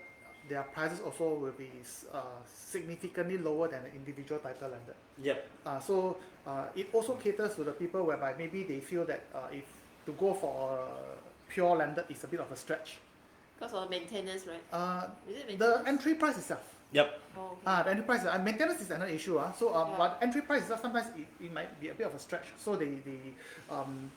Speaker 1: their prices also will be significantly lower than the individual title landed.
Speaker 2: Yep.
Speaker 1: So it also caters to the people whereby maybe they feel that if to go for a pure landed is a bit of a stretch.
Speaker 3: Because of maintenance, right? Is it
Speaker 1: The
Speaker 3: maintenance?
Speaker 1: entry price itself.
Speaker 2: Yep.
Speaker 3: Oh, okay.
Speaker 1: The entry price and maintenance is another issue. But entry price itself sometimes it might be a bit of a stretch. So they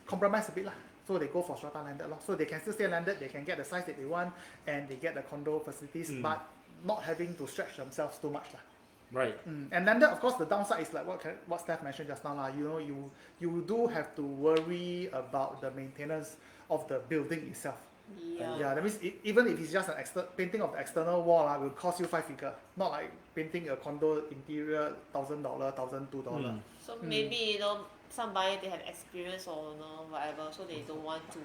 Speaker 1: compromise a bit lah. So they go for strata landed lah. So they can still stay landed, they can get the size that they want, and they get the condo facilities, but not having to stretch themselves too much lah.
Speaker 2: Right.
Speaker 1: And then of course the downside is like what Steph mentioned just now lah. You do have to worry about the maintenance of the building itself.
Speaker 3: Yeah.
Speaker 1: That means even if it's just an painting of the external wall, will cost you 5 figure. Not like painting a condo interior $1,000, $1,200.
Speaker 3: So maybe some buyer they have experience or whatever, so they don't want to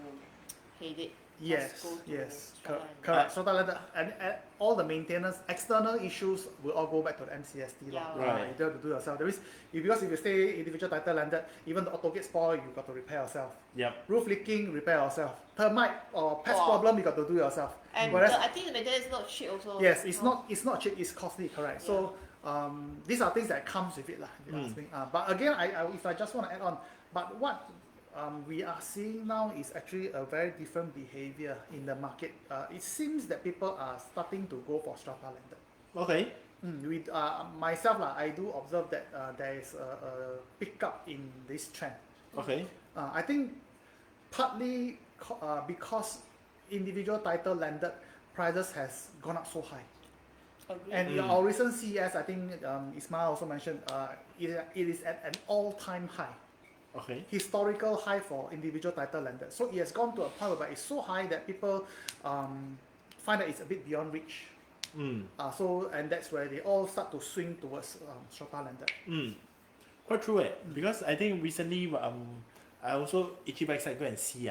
Speaker 3: hate it.
Speaker 1: Yes,
Speaker 3: go to
Speaker 1: yes,
Speaker 3: strata landed.
Speaker 1: correct. So that and all the maintenance, external issues will all go back to the MCST law.
Speaker 3: Yeah.
Speaker 2: Right.
Speaker 1: You don't have to do yourself. That means because if you stay individual title landed, even the auto gate spoil, you got to repair yourself.
Speaker 2: Yep.
Speaker 1: Roof leaking, repair yourself. Termite or pest
Speaker 3: Wow.
Speaker 1: problem, you got to do yourself.
Speaker 3: And
Speaker 1: Whereas
Speaker 3: I think the maintenance is not cheap also.
Speaker 1: yes, it's
Speaker 3: no?
Speaker 1: not cheap. It's costly, correct. So these are things that comes with it, lah. If you ask me. But again, if I just want to add on, but what we are seeing now is actually a very different behavior in the market. It seems that people are starting to go for strata landed.
Speaker 2: Okay.
Speaker 1: With myself, I do observe that there is a pickup in this trend.
Speaker 2: Okay.
Speaker 1: I think partly because individual title landed prices has gone up so high.
Speaker 3: Agree.
Speaker 1: And in our recent CES, I think Ismail also mentioned, it is at an all-time high.
Speaker 2: Okay.
Speaker 1: Historical high for individual title landed. So it has gone to a point where it's so high that people find that it's a bit beyond reach. And that's where they all start to swing towards strata landed.
Speaker 2: Quite true, because I think recently I also itchy backside go and see.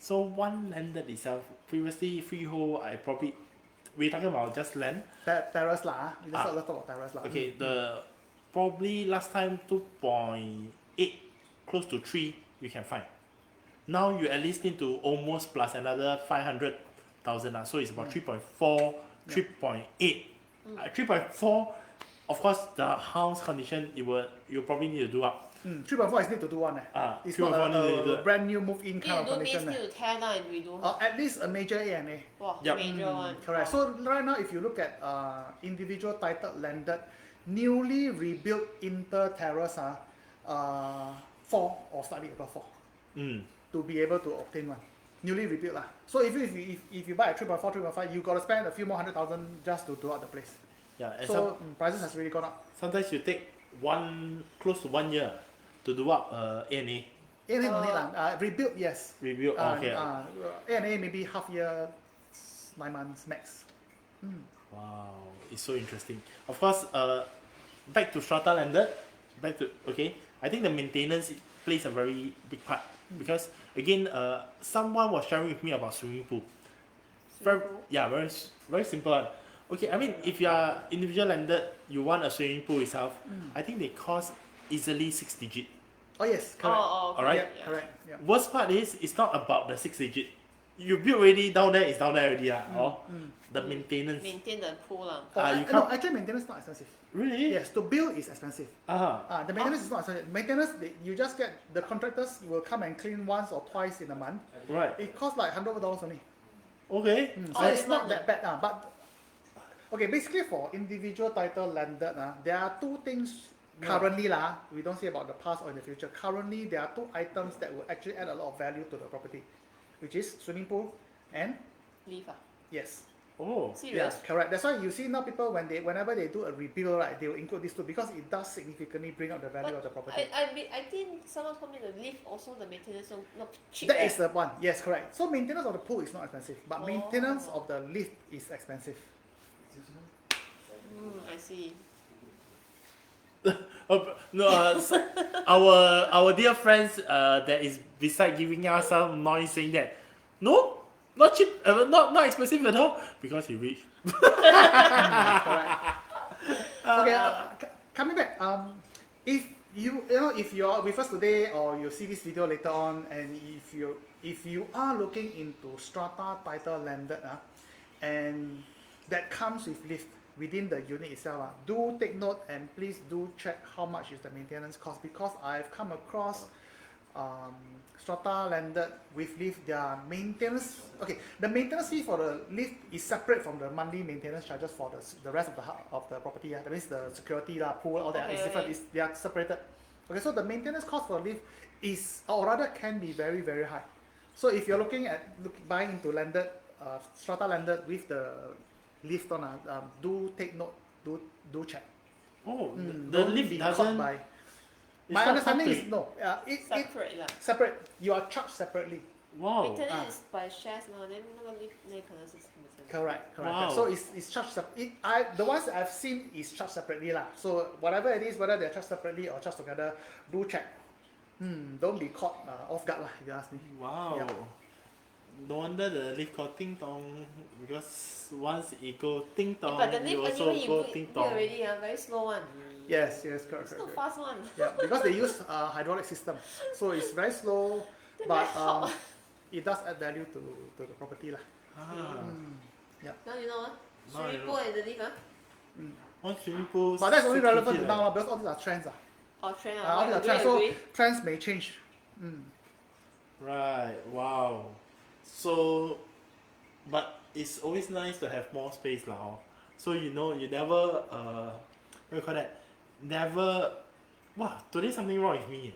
Speaker 2: So one landed itself, previously freehold, we're talking about just land.
Speaker 1: Terrace lah. Let's talk about terrace lah.
Speaker 2: Okay, the probably last time 2.8, close to 3 you can find. Now you at least need to almost plus another 500,000. So it's about 3.4, 3.8. 3.4, of course the house condition you probably need to do up.
Speaker 1: 3.4 is need to do one. It's not
Speaker 2: 3.4
Speaker 1: a brand new move-in kind of
Speaker 3: Need to do means
Speaker 1: condition.
Speaker 3: need to tear down and redo.
Speaker 1: At least a major A&A.
Speaker 3: Wow,
Speaker 2: Yep.
Speaker 3: major one.
Speaker 1: Correct. So right now, if you look at individual title landed, newly rebuilt inter-terrace 4 or slightly above 4 to be able to obtain one. Newly rebuilt lah. So if you buy a 3.4, 3.5, you got to spend a few more 100,000 just to do out the place.
Speaker 2: Yeah, and
Speaker 1: So prices has really gone up.
Speaker 2: sometimes you take close to 1 year to do up A&A.
Speaker 1: A&A no need lah. Rebuilt, yes.
Speaker 2: Rebuild. Okay.
Speaker 1: A&A maybe half year, 9 months max.
Speaker 2: Wow, it's so interesting. Of course, back to strata landed. I think the maintenance plays a very big part because again, someone was sharing with me about swimming pool. Very very simple one. Okay, I mean if you are individual landed, you want a swimming pool itself. I think they cost easily 6 digit.
Speaker 1: Oh yes, correct.
Speaker 3: Okay.
Speaker 2: Alright.
Speaker 1: Yeah, correct. Yeah.
Speaker 2: Worst part is it's not about the 6 digit. You build already down there, it's down there already. Or the maintenance.
Speaker 3: Maintain the pool lah.
Speaker 2: You
Speaker 1: No,
Speaker 2: can't
Speaker 1: actually maintenance is not expensive.
Speaker 2: really.
Speaker 1: Yes, to build is expensive. The maintenance is not expensive. Maintenance, you just get the contractors will come and clean once or twice in a month.
Speaker 2: Right.
Speaker 1: It costs like $100 only.
Speaker 2: Okay.
Speaker 1: So it's not that bad. But okay, basically for individual title landed, there are two things currently we don't say about the past or in the future. Currently, there are 2 items that will actually add a lot of value to the property, which is swimming pool and
Speaker 3: Leave
Speaker 1: yes.
Speaker 2: Oh.
Speaker 3: Serious?
Speaker 1: Correct. That's why you see now people whenever they do a rebuild, right, they will include these two because it does significantly bring up the value of the property.
Speaker 3: I think someone told me the lift also the maintenance not cheap.
Speaker 1: That is the one. Yes, correct. So maintenance of the pool is not expensive, but maintenance of the lift is expensive.
Speaker 3: I see.
Speaker 2: No, our dear friends that is beside giving us some noise saying that no, not cheap, not expensive at all because he rich.
Speaker 1: Correct. Okay, coming back. If if you're with us today or you see this video later on, and if you are looking into strata title landed, and that comes with lift within the unit itself, do take note and please do check how much is the maintenance cost, because I've come across strata landed with lift, their maintenance, the maintenance fee for the lift is separate from the monthly maintenance charges for the rest of the property. That means the security, pool, all that is different. They are separated. Okay, so the maintenance cost for lift is, or rather can be very, very high. So if you're looking at buying into landed, strata landed with the lift on, do take note, do check.
Speaker 2: Oh, the
Speaker 1: Don't
Speaker 2: lift
Speaker 1: be
Speaker 2: doesn't.
Speaker 1: caught by.
Speaker 2: It's
Speaker 1: My
Speaker 2: not
Speaker 1: understanding is
Speaker 2: separate.
Speaker 1: no.
Speaker 3: Separate lah.
Speaker 1: Separate. You are charged separately.
Speaker 2: Wow.
Speaker 3: Maintenance is by shares嘛，then 那个 lift 那可能是
Speaker 1: Correct.
Speaker 2: Wow.
Speaker 1: So it's charged separately. The ones that I've seen is charged separately lah. So whatever it is, whether they're charged separately or charged together, do check. Don't be caught off guard lah, if you ask me.
Speaker 2: Wow.
Speaker 1: Yeah.
Speaker 2: no wonder the lift called Ding Dong, because once it go Ding Dong,
Speaker 3: But the
Speaker 2: you
Speaker 3: lift
Speaker 2: also
Speaker 3: anyway
Speaker 2: go
Speaker 3: you
Speaker 2: Ding
Speaker 3: build
Speaker 2: Dong.
Speaker 3: already, very slow one.
Speaker 1: Yes, yes, correct,
Speaker 3: It's
Speaker 1: correct,
Speaker 3: not
Speaker 1: correct.
Speaker 3: fast one.
Speaker 1: Yeah, because they use hydraulic system, so it's very slow,
Speaker 3: Then
Speaker 1: but
Speaker 3: very hot.
Speaker 1: it does add value to the property lah.
Speaker 2: Ah,
Speaker 3: Now you know
Speaker 2: Now
Speaker 3: swimming
Speaker 2: you
Speaker 3: pool and the lift
Speaker 2: one swimming pool.
Speaker 1: But that's only
Speaker 2: 6
Speaker 1: relevant
Speaker 2: kg
Speaker 1: to now because all these are trends.
Speaker 3: or trend
Speaker 1: All these are trends, so trends may change.
Speaker 2: Right, wow. So, but it's always nice to have more space lah. So you know, you never, what do you call that? Never, wow, today something wrong with me.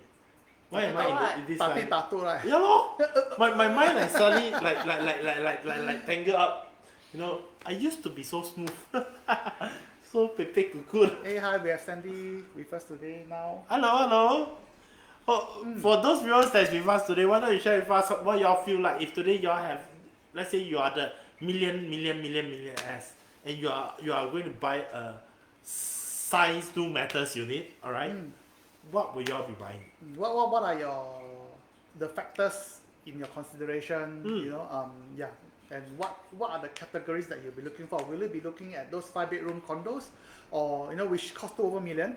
Speaker 2: Why am I in this
Speaker 1: Tati
Speaker 2: line?
Speaker 1: tatu, right?
Speaker 2: Yeah, lor. My mind like suddenly like tangled up. You know, I used to be so smooth. So pepe good.
Speaker 1: Hey, hi, we have Sandy with us today now.
Speaker 2: Hello, hello. For those viewers that's with us today, why don't you share with us what y'all feel like if today y'all have, let's say you are the millionaires and you are going to buy a size 2 matters unit, alright? What will y'all be buying?
Speaker 1: What are the factors in your consideration? You know, yeah, and what are the categories that you'll be looking for? Will you be looking at those 5-bedroom condos, or you know, which cost over $1 million?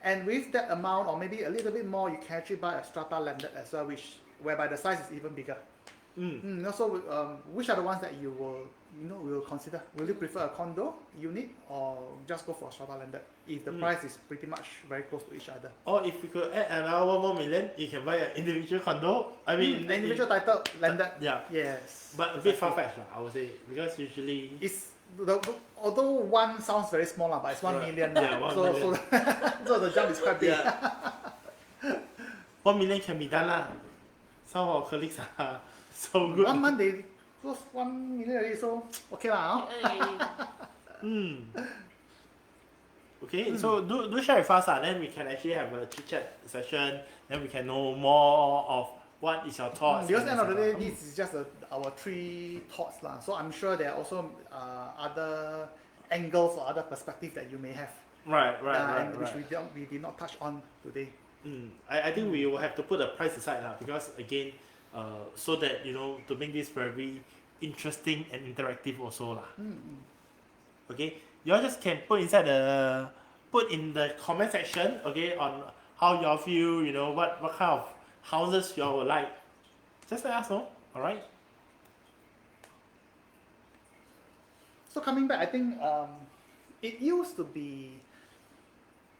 Speaker 1: And with that amount, or maybe a little bit more, you can actually buy a strata landed as well, whereby the size is even bigger. Also, which are the ones that you will consider? Will you prefer a condo unit or just go for a strata landed if the price is pretty much very close to each other?
Speaker 2: Or if you could add another $1 more million, you can buy an individual condo. I mean,
Speaker 1: individual title landed.
Speaker 2: Yeah.
Speaker 1: Yes.
Speaker 2: But a bit far-fetched, I would say, because usually
Speaker 1: It's although one sounds very small, but it's 1 million.
Speaker 2: Yeah, 1 million.
Speaker 1: So the jump is quite big.
Speaker 2: Yeah. 1 million can be done lah. Some of our colleagues are so good.
Speaker 1: 1 month they close 1 million already, so okay lah.
Speaker 2: Okay, so do share with us, then we can actually have a chit chat session. Then we can know more of what is your thoughts.
Speaker 1: Because
Speaker 2: and
Speaker 1: end of the day,
Speaker 2: etc.
Speaker 1: this is just our 3 thoughts lah. So I'm sure there are also other angles or other perspectives that you may have.
Speaker 2: Right.
Speaker 1: Which we did not touch on today.
Speaker 2: I think we will have to put a price aside lah, because again, so that you know, to make this very interesting and interactive also lah. Okay, you all just can put in the comment section, okay, on how y'all feel, you know, what kind of houses y'all would like. Just let us know, alright?
Speaker 1: So coming back, I think it used to be,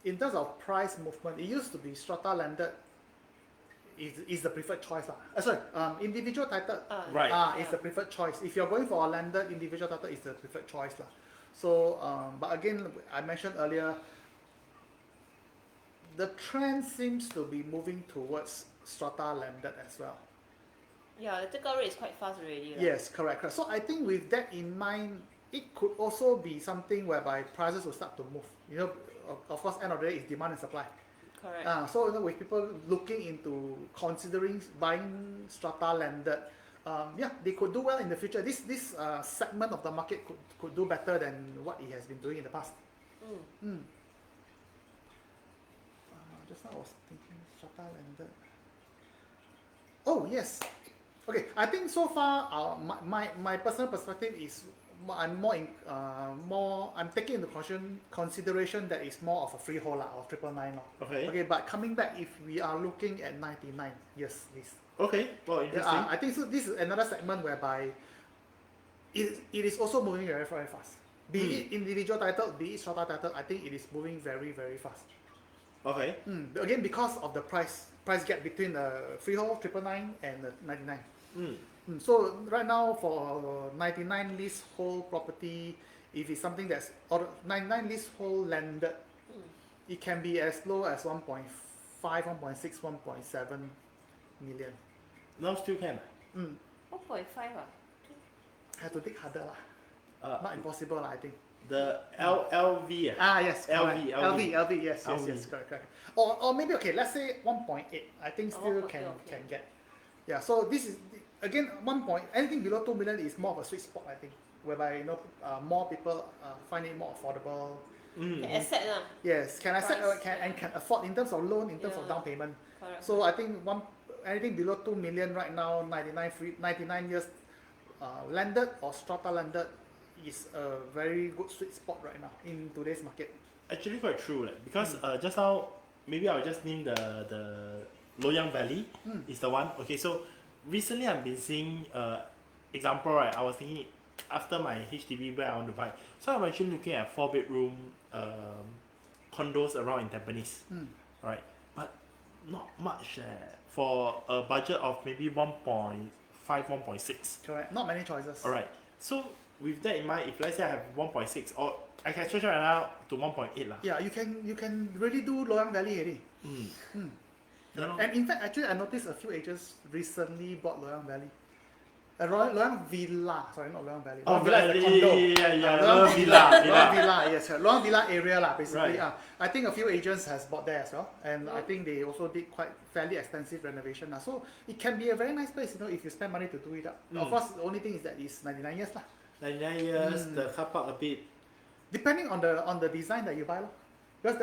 Speaker 1: in terms of price movement, it used to be strata landed is the preferred choice lah. Individual title
Speaker 2: Right.
Speaker 1: is the preferred choice. If you're going for a landed, individual title is the preferred choice lah. So, but again, I mentioned earlier, the trend seems to be moving towards strata landed as well.
Speaker 3: Yeah, the take-out rate is quite fast already.
Speaker 1: Yes, correct. So I think with that in mind, it could also be something whereby prices will start to move. You know, of course, end of the day is demand and supply.
Speaker 3: Correct.
Speaker 1: So you know, with people looking into considering buying strata landed, yeah, they could do well in the future. This segment of the market could do better than what it has been doing in the past. Just now I was thinking strata landed. Oh yes. Okay, I think so far my personal perspective is I'm I'm taking into consideration that it's more of a freehold or 999.
Speaker 2: Okay.
Speaker 1: But coming back, if we are looking at 99, yes, this.
Speaker 2: Okay, well, interesting.
Speaker 1: I think so. This is another segment whereby it is also moving very, very fast. Be it individual title, be it strata title, I think it is moving very, very fast.
Speaker 2: Okay.
Speaker 1: Again, because of the price gap between the freehold 999 and the 99. So right now for 99 leasehold property, if it's something that's or 99 leasehold landed, it can be as low as 1.5, 1.6, 1.7 million.
Speaker 2: Now still can.
Speaker 3: 1.5
Speaker 1: Have to dig harder lah. Not impossible lah, I think.
Speaker 2: The LV.
Speaker 1: Yes,
Speaker 2: LV,
Speaker 1: LV, yes, correct. Or maybe okay, let's say 1.8. I think still can get. Yeah, so this is again anything below 2 million is more of a sweet spot, I think, whereby more people find it more affordable.
Speaker 3: Can accept lah.
Speaker 1: Yes, can accept can afford in terms of loan, in terms of down payment.
Speaker 3: Correct.
Speaker 1: So I think anything below 2 million right now, 99 years landed or strata landed is a very good sweet spot right now in today's market.
Speaker 2: Actually, quite true, like, because just now maybe I'll just name the Loyang Valley is the one. Okay, so recently I've been seeing example, right. I was thinking after my HDB where I want to buy, so I'm actually looking at 4-bedroom condos around in Tampines, right? But not much for a budget of maybe 1.5, 1.6.
Speaker 1: Correct. Not many choices.
Speaker 2: All right. So with that in mind, if let's say I have 1.6, or I can stretch it out to 1.8 lah.
Speaker 1: Yeah, you can really do Loyang Valley already.
Speaker 2: You know?
Speaker 1: And in fact, actually, I noticed a few agents recently bought Loyang Valley. Loyang Villa, sorry, not Loyang Valley.
Speaker 2: Oh,
Speaker 1: Loyang Villa is the condo.
Speaker 2: yeah.
Speaker 1: Loyang
Speaker 2: Villa.
Speaker 1: Loyang Villa, yes, Loyang Villa area lah, basically.
Speaker 2: Right.
Speaker 1: I think a few agents has bought there as well, and I think they also did quite fairly extensive renovation. So it can be a very nice place, if you spend money to do it up. Of course, the only thing is that it's 99 years lah.
Speaker 2: 99 years, the car park a bit.
Speaker 1: Depending on the design that you buy, because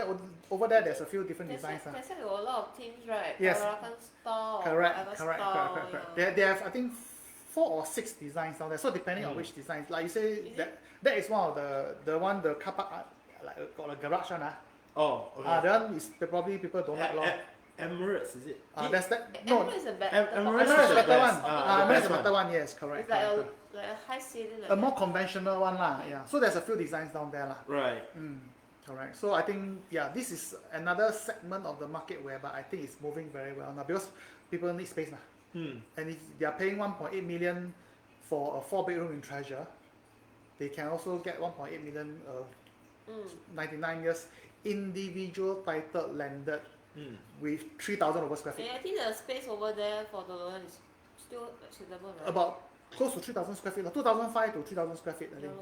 Speaker 1: over there there's a few different designs.
Speaker 3: That's why there were a lot of themes, right?
Speaker 1: Yes.
Speaker 3: Arakan style,
Speaker 1: Correct. They have, I think, 4 or 6 designs down there. So depending on which design, like you say, that is one of the car park like got a garage one.
Speaker 2: Oh, okay.
Speaker 1: That one is probably people don't like long.
Speaker 2: Emirates, is it?
Speaker 1: That's that. No,
Speaker 3: Emirates is a better.
Speaker 2: Emirates
Speaker 1: Emirates is a better one.
Speaker 2: the
Speaker 1: Emirates
Speaker 2: best
Speaker 1: is a better one. Yes, correct.
Speaker 3: It's like
Speaker 1: correct.
Speaker 3: a high ceiling.
Speaker 1: A more conventional one lah. Yeah. So there's a few designs down there lah.
Speaker 2: Right.
Speaker 1: Correct. So I think this is another segment of the market whereby I think it's moving very well now because people need space now. And if they are paying 1.8 million for a 4-bedroom in Treasure, they can also get 1.8 million 99 years individual title landed with 3,000 over square feet.
Speaker 3: I think the space over there for the loan is still suitable, right?
Speaker 1: About close to 3,000 square feet, 2,500 to 3,000 square feet, I think.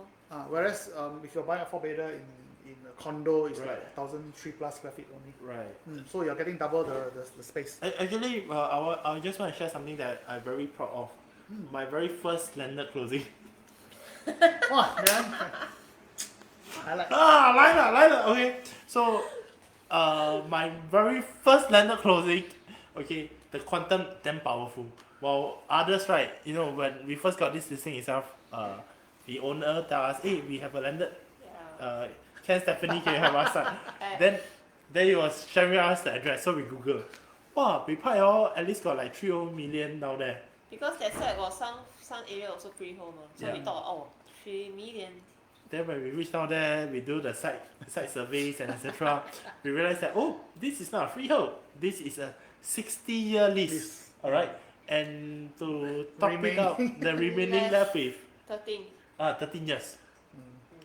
Speaker 1: Whereas if you're buying a 4-bedder in a condo, it's like 1,003 plus square feet only.
Speaker 2: Right.
Speaker 1: So you're getting double the space.
Speaker 2: Actually, I just want to share something that I'm very proud of. My very first landed closing.
Speaker 1: Oh, man. I like.
Speaker 2: Line up. Okay, so my very first landed closing. Okay, the quantum damn powerful. While others, right, when we first got this listing itself, the owner tell us, hey, we have a landed. Ken Stephanie, can you have us sign? Then he was sharing us the address, so we Google. Wow, we probably all at least got like 3 million down there.
Speaker 3: Because that side was some area also freehold, so we thought, 3 million.
Speaker 2: Then when we reach down there, we do the site surveys and etc. We realize that this is not a freehold. This is a 60-year lease. All right, and to top it up, the remaining left with 13 years.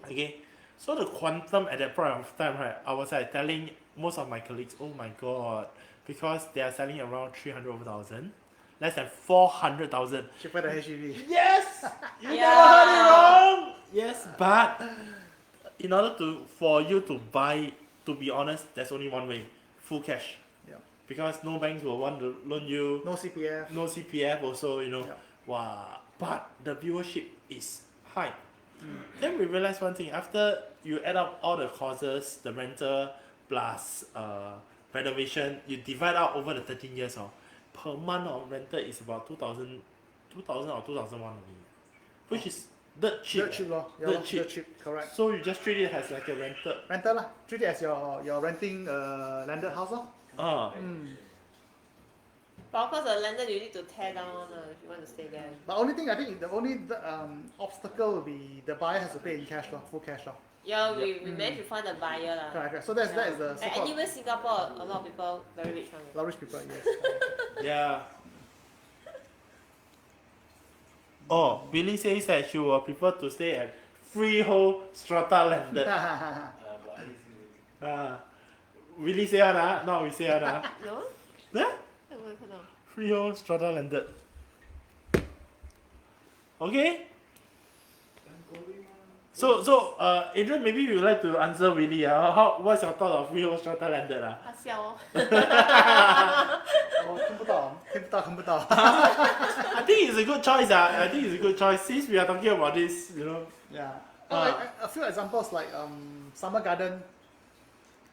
Speaker 2: Okay, so the quantum at that point of time, right, I was like telling most of my colleagues, oh my god, because they are selling around 300,000. Less than 400,000.
Speaker 1: Cheaper than HDB.
Speaker 2: Yes! You never heard it wrong! Yes, but in order for you to buy, to be honest, there's only one way. Full cash.
Speaker 1: Yeah.
Speaker 2: Because no banks will want to loan you.
Speaker 1: No CPF.
Speaker 2: No CPF also,
Speaker 1: Yeah.
Speaker 2: Wow. But the viewership is high. Then we realized one thing. After you add up all the costs, the rental plus renovation, you divide out over the 13 years, per month of rental is about 2,000 or 2,001 only, which is dirt cheap.
Speaker 1: Dirt cheap, lor. Yeah,
Speaker 2: Dirt cheap.
Speaker 1: Dirt cheap, correct.
Speaker 2: So you just treat it as like a rental.
Speaker 1: Rental lah. Treat it as you're renting a landed house lor.
Speaker 3: But of course, the landed you need to tear down if you want to stay there.
Speaker 1: But only thing I think the only obstacle will be the buyer has to pay in cash lor, full cash lor.
Speaker 3: Yeah, we managed to find a buyer lah.
Speaker 1: Correct. So that is the
Speaker 3: And
Speaker 1: so-called
Speaker 3: anyway, Singapore, a lot of people very rich one.
Speaker 1: a lot of rich people. Yes.
Speaker 2: Yeah. Oh, Billy says that she will prefer to stay at freehold strata landed. Willie say that, not we say that.
Speaker 3: No?
Speaker 2: Yeah?
Speaker 3: 我没看到。
Speaker 2: Freehold strata landed. Okay. So, Adrian, maybe you would like to answer Willie. What's your thought of freehold strata landed?
Speaker 3: 他笑哦。
Speaker 1: 我听不到，看不到。
Speaker 2: I think it's a good choice. I think it's a good choice since we are talking about this,
Speaker 1: Yeah. A few examples like Summer Garden,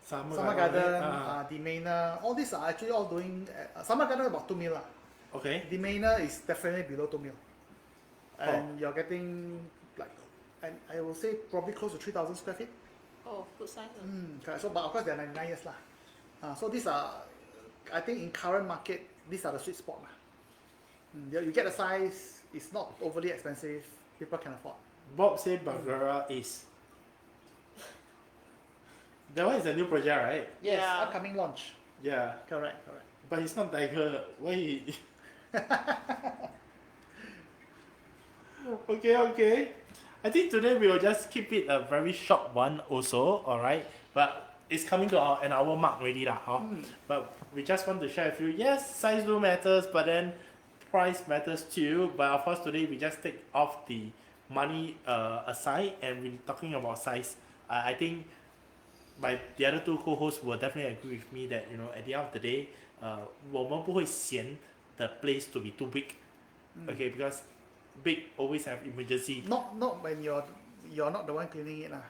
Speaker 2: Summer
Speaker 1: Garden, the Manor, all these are actually all doing. Summer Garden about 2 mil lah.
Speaker 2: Okay.
Speaker 1: The Manor is definitely below 2 mil. and you're getting like, and I will say probably close to 3,000 square feet.
Speaker 3: Oh, good size.
Speaker 1: Correct. So, but of course they're 99 years lah. So these are, I think in current market, these are the sweet spot lah. You get the size, it's not overly expensive, people can afford.
Speaker 2: Bob said Bulgaria is. That one is a new project, right?
Speaker 1: Yes,
Speaker 3: Yeah.
Speaker 1: upcoming launch.
Speaker 2: Yeah.
Speaker 1: Correct.
Speaker 2: But it's not Tiger. Why he... Okay. I think today we will just keep it a very short one also, alright? But it's coming to an hour mark already lah, huh? But we just want to share with you, yes, size do matters, but then price matters too. But of course today we just take off the money aside and we're talking about size. I think the other two co-hosts will definitely agree with me that, you know, at the end of the day, 我们不会嫌 the place to be too big, okay? Because big always have emergency.
Speaker 1: Not when you're not the one cleaning it lah.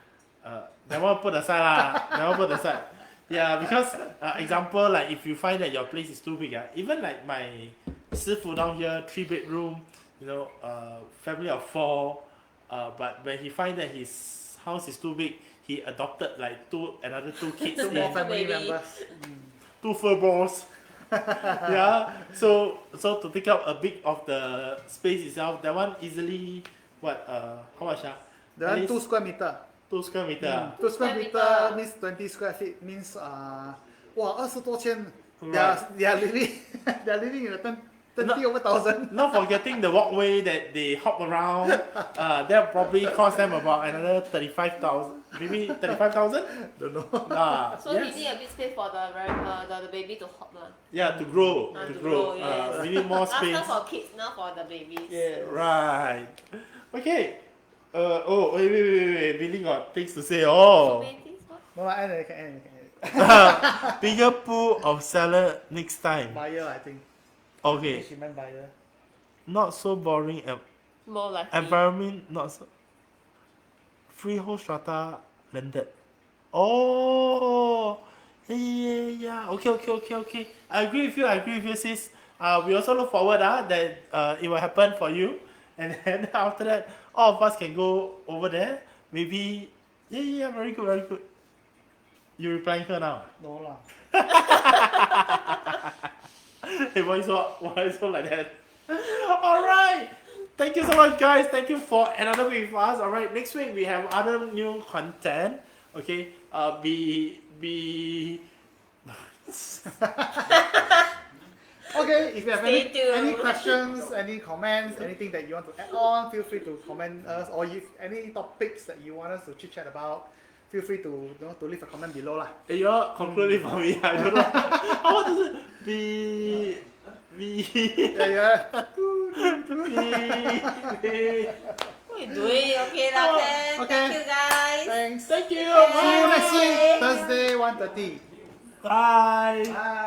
Speaker 2: That one put aside lah. That one put aside. Yeah, because example, like if you find that your place is too big, even like my 师傅 down here, 3-bedroom, you know, family of 4, but when he find that his house is too big, he adopted like another two kids,
Speaker 1: Two more
Speaker 2: in,
Speaker 1: family
Speaker 3: Baby.
Speaker 1: members.
Speaker 2: 2 fur balls. Yeah, so to take up a bit of the space itself, that one easily how much
Speaker 1: The
Speaker 2: At
Speaker 1: one
Speaker 2: least
Speaker 1: 2 square meter.
Speaker 2: 2 square meter.
Speaker 1: 2 square
Speaker 3: Square
Speaker 1: meter
Speaker 3: meter.
Speaker 1: means 20 square feet means 20多千.
Speaker 2: Right.
Speaker 1: They are living in a 20 over thousand.
Speaker 2: Not forgetting the walkway that they hop around. That probably cost them about another 35,000, maybe 35,000.
Speaker 1: Don't know.
Speaker 3: So
Speaker 2: Yes.
Speaker 3: he need a bit space for the baby to hop lah.
Speaker 2: Yeah, to grow,
Speaker 3: To
Speaker 2: to
Speaker 3: grow,
Speaker 2: grow.
Speaker 3: yes.
Speaker 2: We need more
Speaker 3: Last
Speaker 2: space.
Speaker 3: time for kids, now for the babies.
Speaker 1: Yeah.
Speaker 2: Right. Okay. Wait. Billy got things to say.
Speaker 3: So
Speaker 2: Oh.
Speaker 3: many things, what?
Speaker 1: No, I can.
Speaker 2: Bigger pool of seller next time.
Speaker 1: Buyer, I think.
Speaker 2: Okay.
Speaker 1: She meant buyer.
Speaker 2: Not so boring.
Speaker 3: More like
Speaker 2: Environment not so. Freehold strata landed. Oh. Yeah. Okay. I agree with you, sis. We also look forward that it will happen for you, and then after that, all of us can go over there. Maybe. Yeah. Very good. You replying her now?
Speaker 1: No lah.
Speaker 2: Hey, why so like that? Alright. Thank you so much, guys. Thank you for another week with us. Alright, next week we have other new content. Okay. Be
Speaker 1: Okay, if you have
Speaker 3: Stay tuned.
Speaker 1: any questions, any comments, anything that you want to add on, feel free to comment us, or if any topics that you want us to chit chat about, feel free to leave a comment below lah.
Speaker 2: you all conclude it for me. I don't know. How does it be?
Speaker 1: Yeah.
Speaker 3: what you doing? Okay lah, then.
Speaker 1: Okay.
Speaker 3: Thank you guys.
Speaker 1: Thanks.
Speaker 2: Thank you.
Speaker 1: See you next
Speaker 2: Bye.
Speaker 1: week, Thursday 1:30.
Speaker 2: Bye.
Speaker 1: Bye.